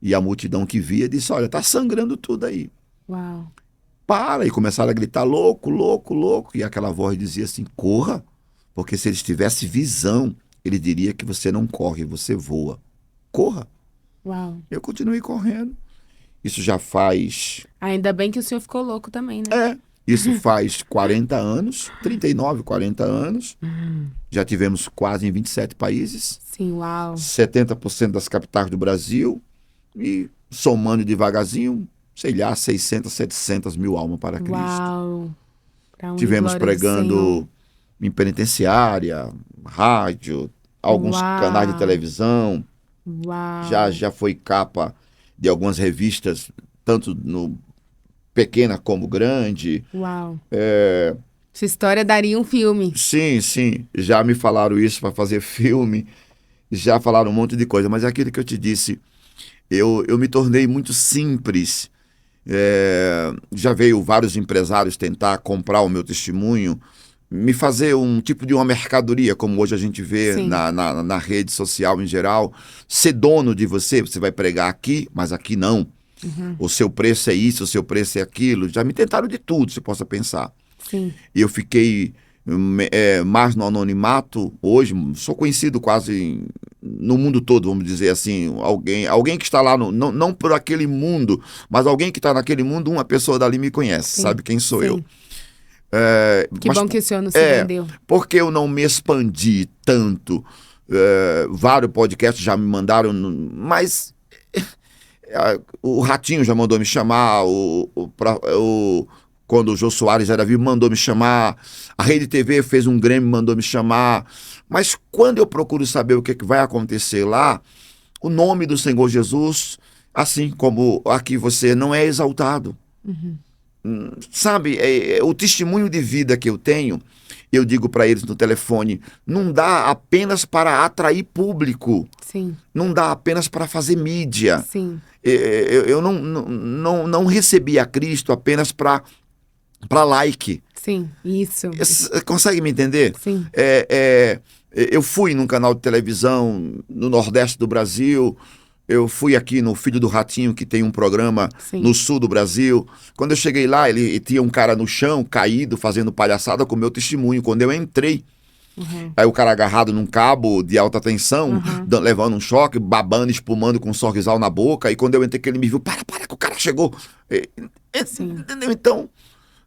E a multidão que via disse, olha, tá sangrando tudo aí. Uau. Para, e começaram a gritar, louco, louco, louco. E aquela voz dizia assim, corra, porque se eles tivessem visão, ele diria que você não corre, você voa. Corra. Uau. Eu continuei correndo. Isso já faz... Ainda bem que o senhor ficou louco também, né? Isso faz 40 anos, 39, 40 anos. Já tivemos quase em 27 países. Sim, uau. 70% das capitais do Brasil. E somando devagarzinho, sei lá, 600, 700 mil almas para Cristo. Uau. Tivemos pregando em penitenciária, rádio, alguns canais de televisão. Uau. Já foi capa de algumas revistas, tanto no pequena como grande. Uau. Essa história daria um filme. Sim, sim. Já me falaram isso para fazer filme. Já falaram um monte de coisa. Mas é aquilo que eu te disse. Eu me tornei muito simples. Já veio vários empresários tentar comprar o meu testemunho, me fazer um tipo de uma mercadoria, como hoje a gente vê na rede social em geral, ser dono de você vai pregar aqui, mas aqui não. O seu preço é isso, o seu preço é aquilo. Já me tentaram de tudo, você possa pensar. Sim. E eu fiquei mais no anonimato. Hoje sou conhecido quase no mundo todo, vamos dizer assim. Alguém que está lá, não por aquele mundo, mas alguém que está naquele mundo, uma pessoa dali me conhece, sabe quem sou eu. Que bom que o senhor não se vendeu. Porque eu não me expandi tanto. Vários podcasts já me mandaram, mas o Ratinho já mandou me chamar, o quando o Jô Soares era vivo, mandou me chamar. A Rede TV fez um Grêmio, mandou me chamar. Mas quando eu procuro saber o que vai acontecer lá, o nome do Senhor Jesus, assim como aqui você, não é exaltado. Sabe, o testemunho de vida que eu tenho, eu digo para eles no telefone, não dá apenas para atrair público. Sim. Não dá apenas para fazer mídia. Sim. Eu não recebi a Cristo apenas para like. Sim, isso. Consegue me entender? Sim. Eu fui num canal de televisão no Nordeste do Brasil, eu fui aqui no Filho do Ratinho, que tem um programa no Sul do Brasil. Quando eu cheguei lá, ele tinha um cara no chão, caído, fazendo palhaçada com o meu testemunho. Quando eu entrei, aí o cara agarrado num cabo de alta tensão, levando um choque, babando, espumando com um sorrisal na boca. E quando eu entrei, que ele me viu, para, que o cara chegou. Entendeu? Então,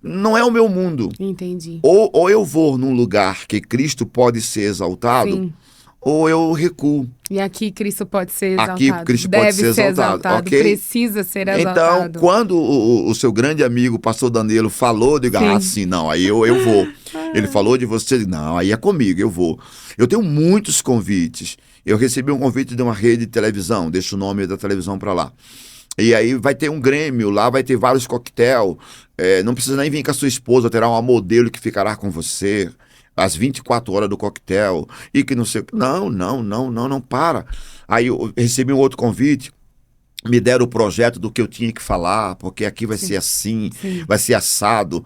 não é o meu mundo. Entendi. Ou eu vou num lugar que Cristo pode ser exaltado, Sim. ou eu recuo. E aqui Cristo pode ser exaltado. Aqui Cristo pode ser exaltado. Okay? Precisa ser exaltado. Então, quando o seu grande amigo, o pastor Danilo, falou, eu digo, sim, não, aí eu vou. Ele falou de você, não, aí é comigo, eu vou. Eu tenho muitos convites. Eu recebi um convite de uma rede de televisão, deixa o nome da televisão para lá. E aí vai ter um Grêmio, lá vai ter vários coquetel. Não precisa nem vir com a sua esposa, terá uma modelo que ficará com você às 24 horas do coquetel, e que não sei... Não, para. Aí eu recebi um outro convite, me deram o projeto do que eu tinha que falar, porque aqui vai ser assim, vai ser assado,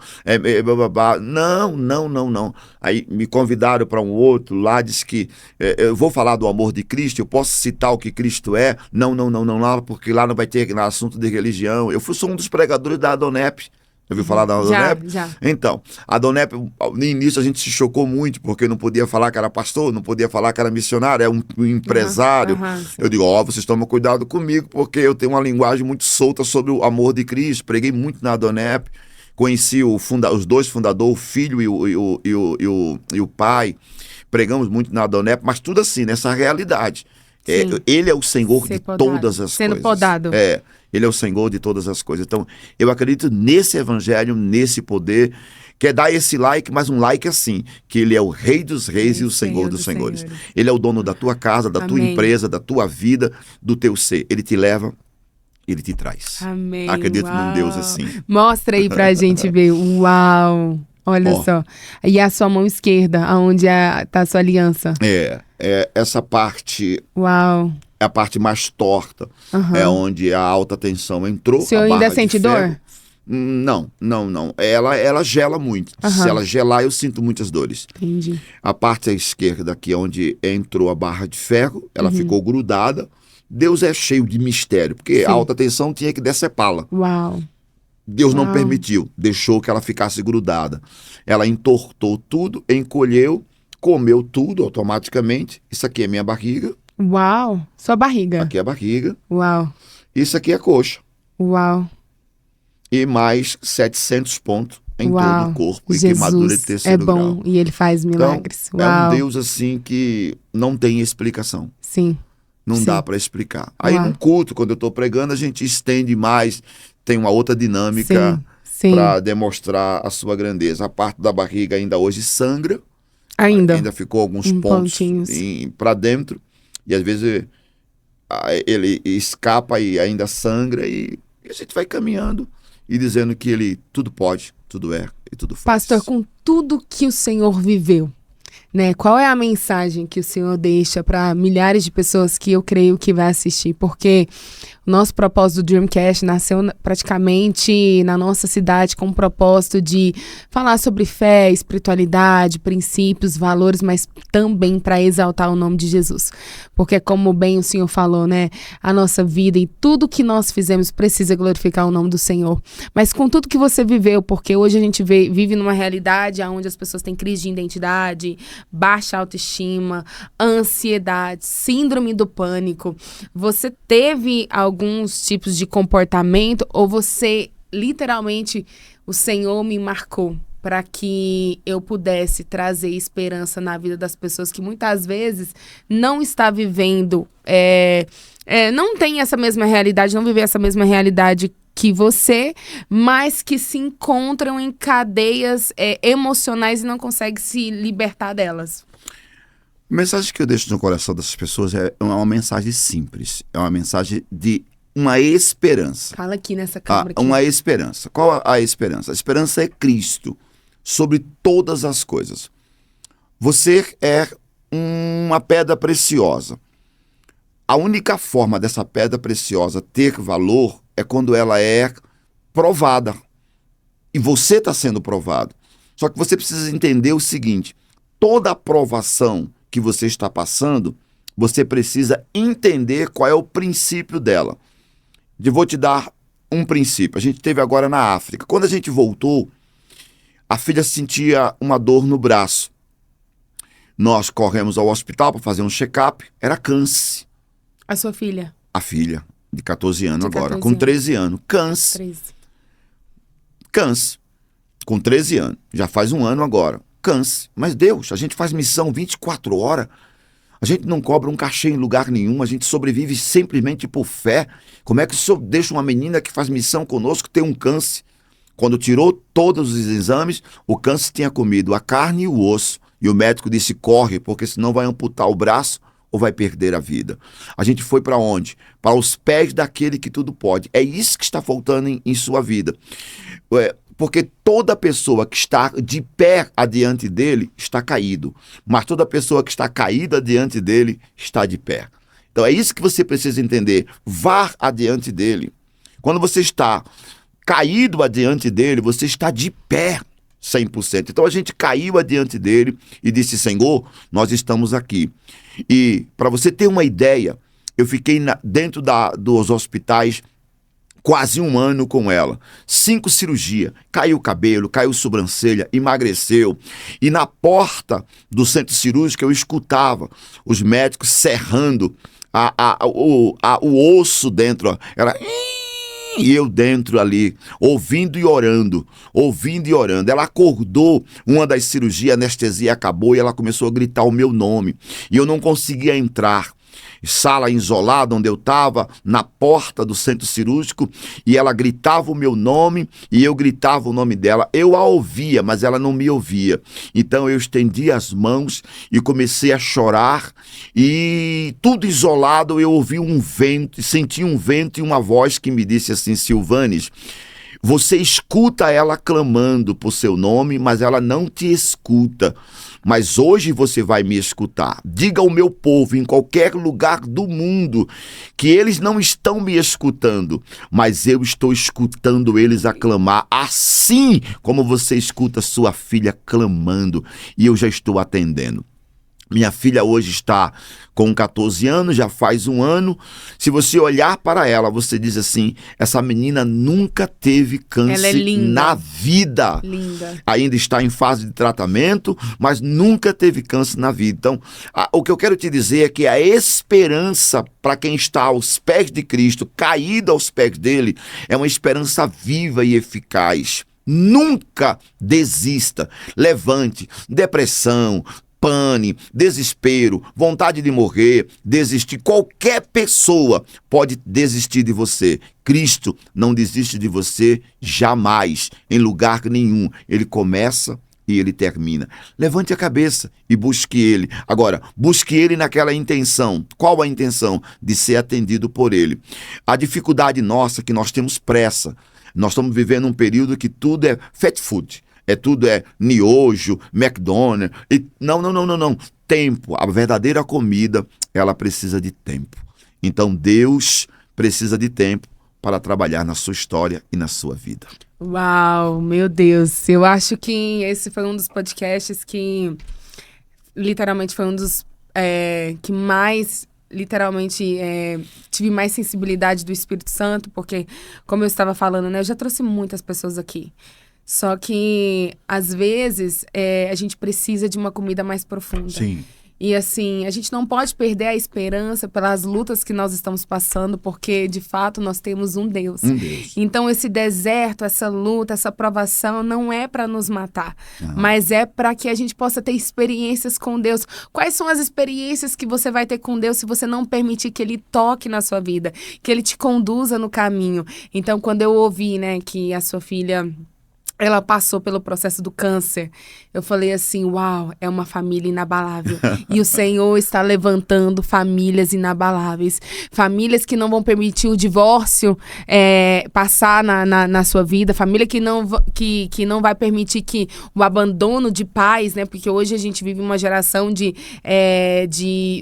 Não. Aí me convidaram para um outro lá, disse que eu vou falar do amor de Cristo, eu posso citar o que Cristo é? Não, lá, porque lá não vai ter assunto de religião. Sou um dos pregadores da Adonep. Já ouviu falar da Adonep? Já. Então, a Adonep, no início a gente se chocou muito, porque não podia falar que era pastor, não podia falar que era missionário, é um empresário. Eu digo, vocês tomam cuidado comigo, porque eu tenho uma linguagem muito solta sobre o amor de Cristo. Preguei muito na Adonep, conheci os dois fundadores, o filho e o pai. Pregamos muito na Adonep, mas tudo assim, nessa realidade. Ele é o Senhor de todas as coisas. Sendo podado. Ele é o Senhor de todas as coisas. Então, eu acredito nesse evangelho, nesse poder, que é dar esse like, mas um like assim, que ele é o Rei dos Reis e o Senhor dos Senhores. Ele é o dono da tua casa, da tua empresa, da tua vida, do teu ser. Ele te leva, ele te traz. Amém. Acredito num Deus assim. Mostra aí pra gente ver. Uau! Olha só. E a sua mão esquerda, aonde tá a sua aliança? Essa parte... Uau! É a parte mais torta. É onde a alta tensão entrou. O senhor ainda sente dor? Não. Ela gela muito. Se ela gelar, eu sinto muitas dores. Entendi. A parte à esquerda aqui, onde entrou a barra de ferro, ela ficou grudada. Deus é cheio de mistério, porque a alta tensão tinha que decepá-la. Uau! Deus não permitiu, deixou que ela ficasse grudada. Ela entortou tudo, encolheu, comeu tudo automaticamente. Isso aqui é minha barriga. Uau! Sua barriga. Aqui é a barriga. Uau! Isso aqui é a coxa. Uau! E mais 700 pontos em todo o corpo. E Jesus queimadura de terceiro grau. É bom e ele faz milagres. Então, é um Deus assim que não tem explicação. Sim. Não dá para explicar. Aí no culto, quando eu estou pregando, a gente estende mais, tem uma outra dinâmica para demonstrar a sua grandeza. A parte da barriga ainda hoje sangra. Ainda ficou alguns pontos para dentro. E às vezes ele escapa e ainda sangra. E a gente vai caminhando e dizendo que ele tudo pode, tudo é e tudo faz. Pastor, com tudo que o Senhor viveu, né? Qual é a mensagem que o Senhor deixa para milhares de pessoas que eu creio que vai assistir? Porque o nosso propósito do Dreamcast nasceu praticamente na nossa cidade com o propósito de falar sobre fé, espiritualidade, princípios, valores, mas também para exaltar o nome de Jesus. Porque como bem o Senhor falou, né? A nossa vida e tudo que nós fizemos precisa glorificar o nome do Senhor. Mas com tudo que você viveu, porque hoje a gente vive numa realidade onde as pessoas têm crise de identidade, baixa autoestima, ansiedade, síndrome do pânico. Você teve alguns tipos de comportamento ou você, literalmente, o Senhor me marcou para que eu pudesse trazer esperança na vida das pessoas que muitas vezes não está vivendo, não tem essa mesma realidade, não viver essa mesma realidade que você, mas que se encontram em cadeias emocionais e não conseguem se libertar delas? A mensagem que eu deixo no coração dessas pessoas é uma mensagem simples. É uma mensagem de uma esperança. Fala aqui nessa câmera. Uma esperança. Qual a esperança? A esperança é Cristo sobre todas as coisas. Você é uma pedra preciosa. A única forma dessa pedra preciosa ter valor é quando ela é provada. E você está sendo provado. Só que você precisa entender o seguinte: toda a provação que você está passando, você precisa entender qual é o princípio dela. Eu vou te dar um princípio. A gente teve agora na África. Quando a gente voltou, a filha sentia uma dor no braço. Nós corremos ao hospital para fazer um check-up. Era câncer. A sua filha? A filha, de 14 anos De agora, 14 com anos. 13 anos. Câncer. 13. Câncer. Com 13 anos. Já faz um ano agora. Câncer. Mas Deus, a gente faz missão 24 horas. A gente não cobra um cachê em lugar nenhum. A gente sobrevive simplesmente por fé. Como é que o senhor deixa uma menina que faz missão conosco ter um câncer? Quando tirou todos os exames, o câncer tinha comido a carne e o osso. E o médico disse: corre, porque senão vai amputar o braço ou vai perder a vida. A gente foi para onde? Para os pés daquele que tudo pode. É isso que está faltando em sua vida. Porque toda pessoa que está de pé adiante dele está caído. Mas toda pessoa que está caída adiante dele está de pé. Então é isso que você precisa entender. Vá adiante dele. Quando você está caído adiante dele, você está de pé 100%. Então a gente caiu adiante dele e disse: Senhor, nós estamos aqui. E para você ter uma ideia, eu fiquei dentro dos hospitais quase um ano com ela. 5 cirurgias, caiu o cabelo, caiu a sobrancelha, emagreceu. E na porta do centro cirúrgico eu escutava os médicos serrando o osso dentro. Ó. Era... E eu dentro ali, ouvindo e orando, ouvindo e orando. Ela acordou, uma das cirurgias, a anestesia acabou e ela começou a gritar o meu nome. E eu não conseguia entrar. Sala isolada onde eu estava, na porta do centro cirúrgico, e ela gritava o meu nome e eu gritava o nome dela. Eu a ouvia, mas ela não me ouvia. Então eu estendi as mãos e comecei a chorar, e tudo isolado eu ouvi um vento, senti um vento e uma voz que me disse assim: Silvanes, você escuta ela clamando por seu nome, mas ela não te escuta. Mas hoje você vai me escutar. Diga ao meu povo em qualquer lugar do mundo que eles não estão me escutando, mas eu estou escutando eles a clamar, assim como você escuta sua filha clamando, e eu já estou atendendo. Minha filha hoje está com 14 anos, já faz um ano. Se você olhar para ela, você diz assim: essa menina nunca teve câncer. Ela é linda. Na vida. Linda. Ainda está em fase de tratamento, mas nunca teve câncer na vida. Então, o que eu quero te dizer é que a esperança para quem está aos pés de Cristo, caído aos pés dele, é uma esperança viva e eficaz. Nunca desista. Levante. Depressão, pane, desespero, vontade de morrer, desistir. Qualquer pessoa pode desistir de você. Cristo não desiste de você jamais, em lugar nenhum. Ele começa e ele termina. Levante a cabeça e busque ele. Agora, busque ele naquela intenção. Qual a intenção? De ser atendido por ele. A dificuldade nossa é que nós temos pressa. Nós estamos vivendo um período que tudo é fast food. Tudo é miojo, McDonald's. Não. Tempo. A verdadeira comida, ela precisa de tempo. Então, Deus precisa de tempo para trabalhar na sua história e na sua vida. Uau, meu Deus. Eu acho que esse foi um dos podcasts que literalmente foi um dos que mais... literalmente, tive mais sensibilidade do Espírito Santo, porque, como eu estava falando, né, eu já trouxe muitas pessoas aqui. Só que, às vezes, a gente precisa de uma comida mais profunda. Sim. E assim, a gente não pode perder a esperança pelas lutas que nós estamos passando, porque de fato nós temos um Deus. Um Deus. Então esse deserto, essa luta, essa provação não é para nos matar, mas é para que a gente possa ter experiências com Deus. Quais são as experiências que você vai ter com Deus se você não permitir que Ele toque na sua vida, que Ele te conduza no caminho? Então, quando eu ouvi, né, que a sua filha, ela passou pelo processo do câncer, eu falei assim, uau, é uma família inabalável. E o Senhor está levantando famílias inabaláveis. Famílias que não vão permitir o divórcio passar na sua vida. Família que não vai permitir que o abandono de pais, né? Porque hoje a gente vive uma geração de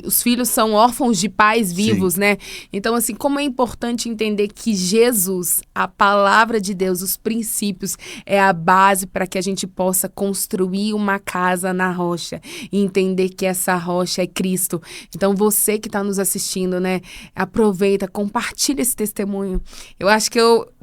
os filhos são órfãos de pais vivos, né? Então, assim, como é importante entender que Jesus, a palavra de Deus, os princípios, é a base para que a gente possa construir uma casa na rocha e entender que essa rocha é Cristo. Então, você que está nos assistindo, né? Aproveita, compartilha esse testemunho. Eu acho que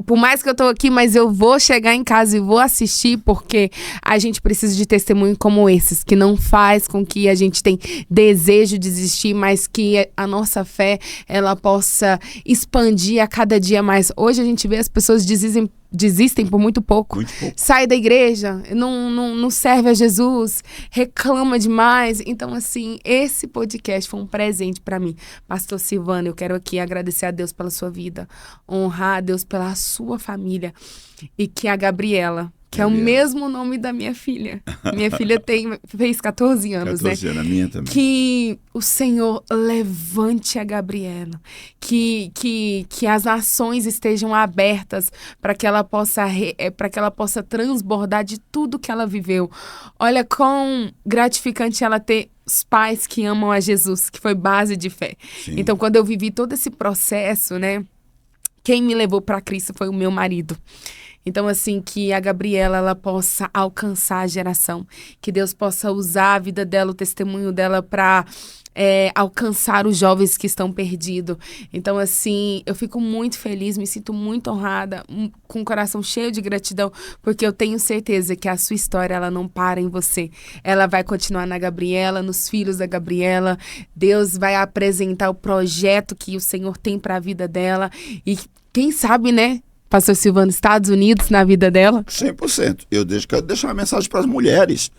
por mais que eu estou aqui, mas eu vou chegar em casa e vou assistir, porque a gente precisa de testemunho como esses, que não faz com que a gente tenha desejo de desistir, mas que a nossa fé, ela possa expandir a cada dia mais. Hoje a gente vê as pessoas desistem por muito pouco. Sai da igreja, não serve a Jesus, reclama demais. Então, assim, esse podcast foi um presente para mim. Pastor Silvano, eu quero aqui agradecer a Deus pela sua vida, honrar a Deus pela sua família, e que a Gabriela, que é o mesmo nome da minha filha. Minha filha fez 14 anos, 14 anos, a minha também. Que o Senhor levante a Gabriela. Que as nações estejam abertas para que ela possa transbordar de tudo que ela viveu. Olha quão gratificante ela ter os pais que amam a Jesus, que foi base de fé. Sim. Então, quando eu vivi todo esse processo, né? Quem me levou para Cristo foi o meu marido. Então, assim, que a Gabriela, ela possa alcançar a geração. Que Deus possa usar a vida dela, o testemunho dela para alcançar os jovens que estão perdidos. Então, assim, eu fico muito feliz, me sinto muito honrada, com o coração cheio de gratidão, porque eu tenho certeza que a sua história, ela não para em você. Ela vai continuar na Gabriela, nos filhos da Gabriela. Deus vai apresentar o projeto que o Senhor tem para a vida dela. E quem sabe, né? Pastor Silvano, Estados Unidos na vida dela? 100%. Eu quero deixar uma mensagem para as mulheres.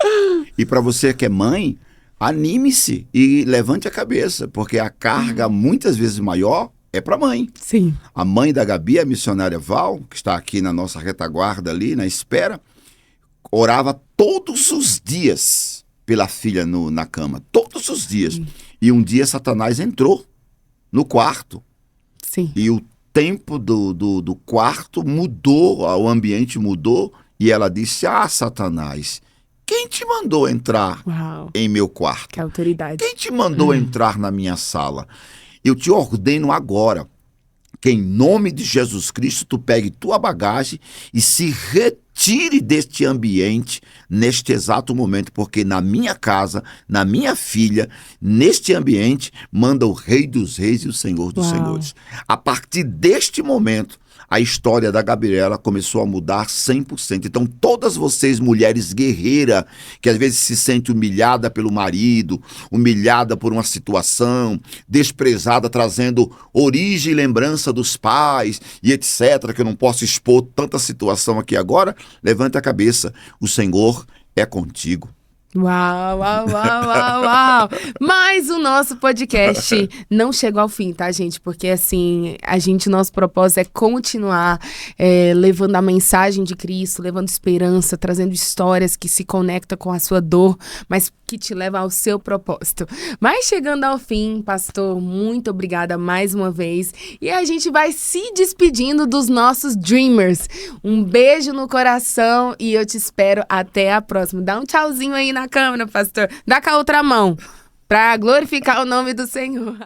E para você que é mãe, anime-se e levante a cabeça, porque a carga muitas vezes maior é para a mãe. Sim. A mãe da Gabi, a missionária Val, que está aqui na nossa retaguarda ali, na espera, orava todos os dias pela filha na cama. Todos os dias. Sim. E um dia Satanás entrou no quarto. Sim. E o tempo do quarto mudou, o ambiente mudou, e ela disse, Satanás, quem te mandou entrar em meu quarto? Que autoridade. Quem te mandou entrar na minha sala? Eu te ordeno agora que em nome de Jesus Cristo tu pegue tua bagagem e se retire deste ambiente neste exato momento, porque na minha casa, na minha filha, neste ambiente, manda o Rei dos Reis e o Senhor dos Senhores. A partir deste momento, a história da Gabriela começou a mudar 100%. Então, todas vocês, mulheres guerreiras, que às vezes se sente humilhada pelo marido, humilhada por uma situação, desprezada, trazendo origem e lembrança dos pais e etc., que eu não posso expor tanta situação aqui agora, levante a cabeça, o Senhor é contigo. Uau, uau, uau, uau, uau. Mas o nosso podcast não chegou ao fim, tá, gente? Porque, assim, nosso propósito é continuar levando a mensagem de Cristo, levando esperança, trazendo histórias que se conectam com a sua dor, mas que te levam ao seu propósito. Mas chegando ao fim, pastor, muito obrigada mais uma vez. E a gente vai se despedindo dos nossos dreamers. Um beijo no coração e eu te espero até a próxima. Dá um tchauzinho aí na câmera, pastor. Dá com a outra mão, para glorificar o nome do Senhor.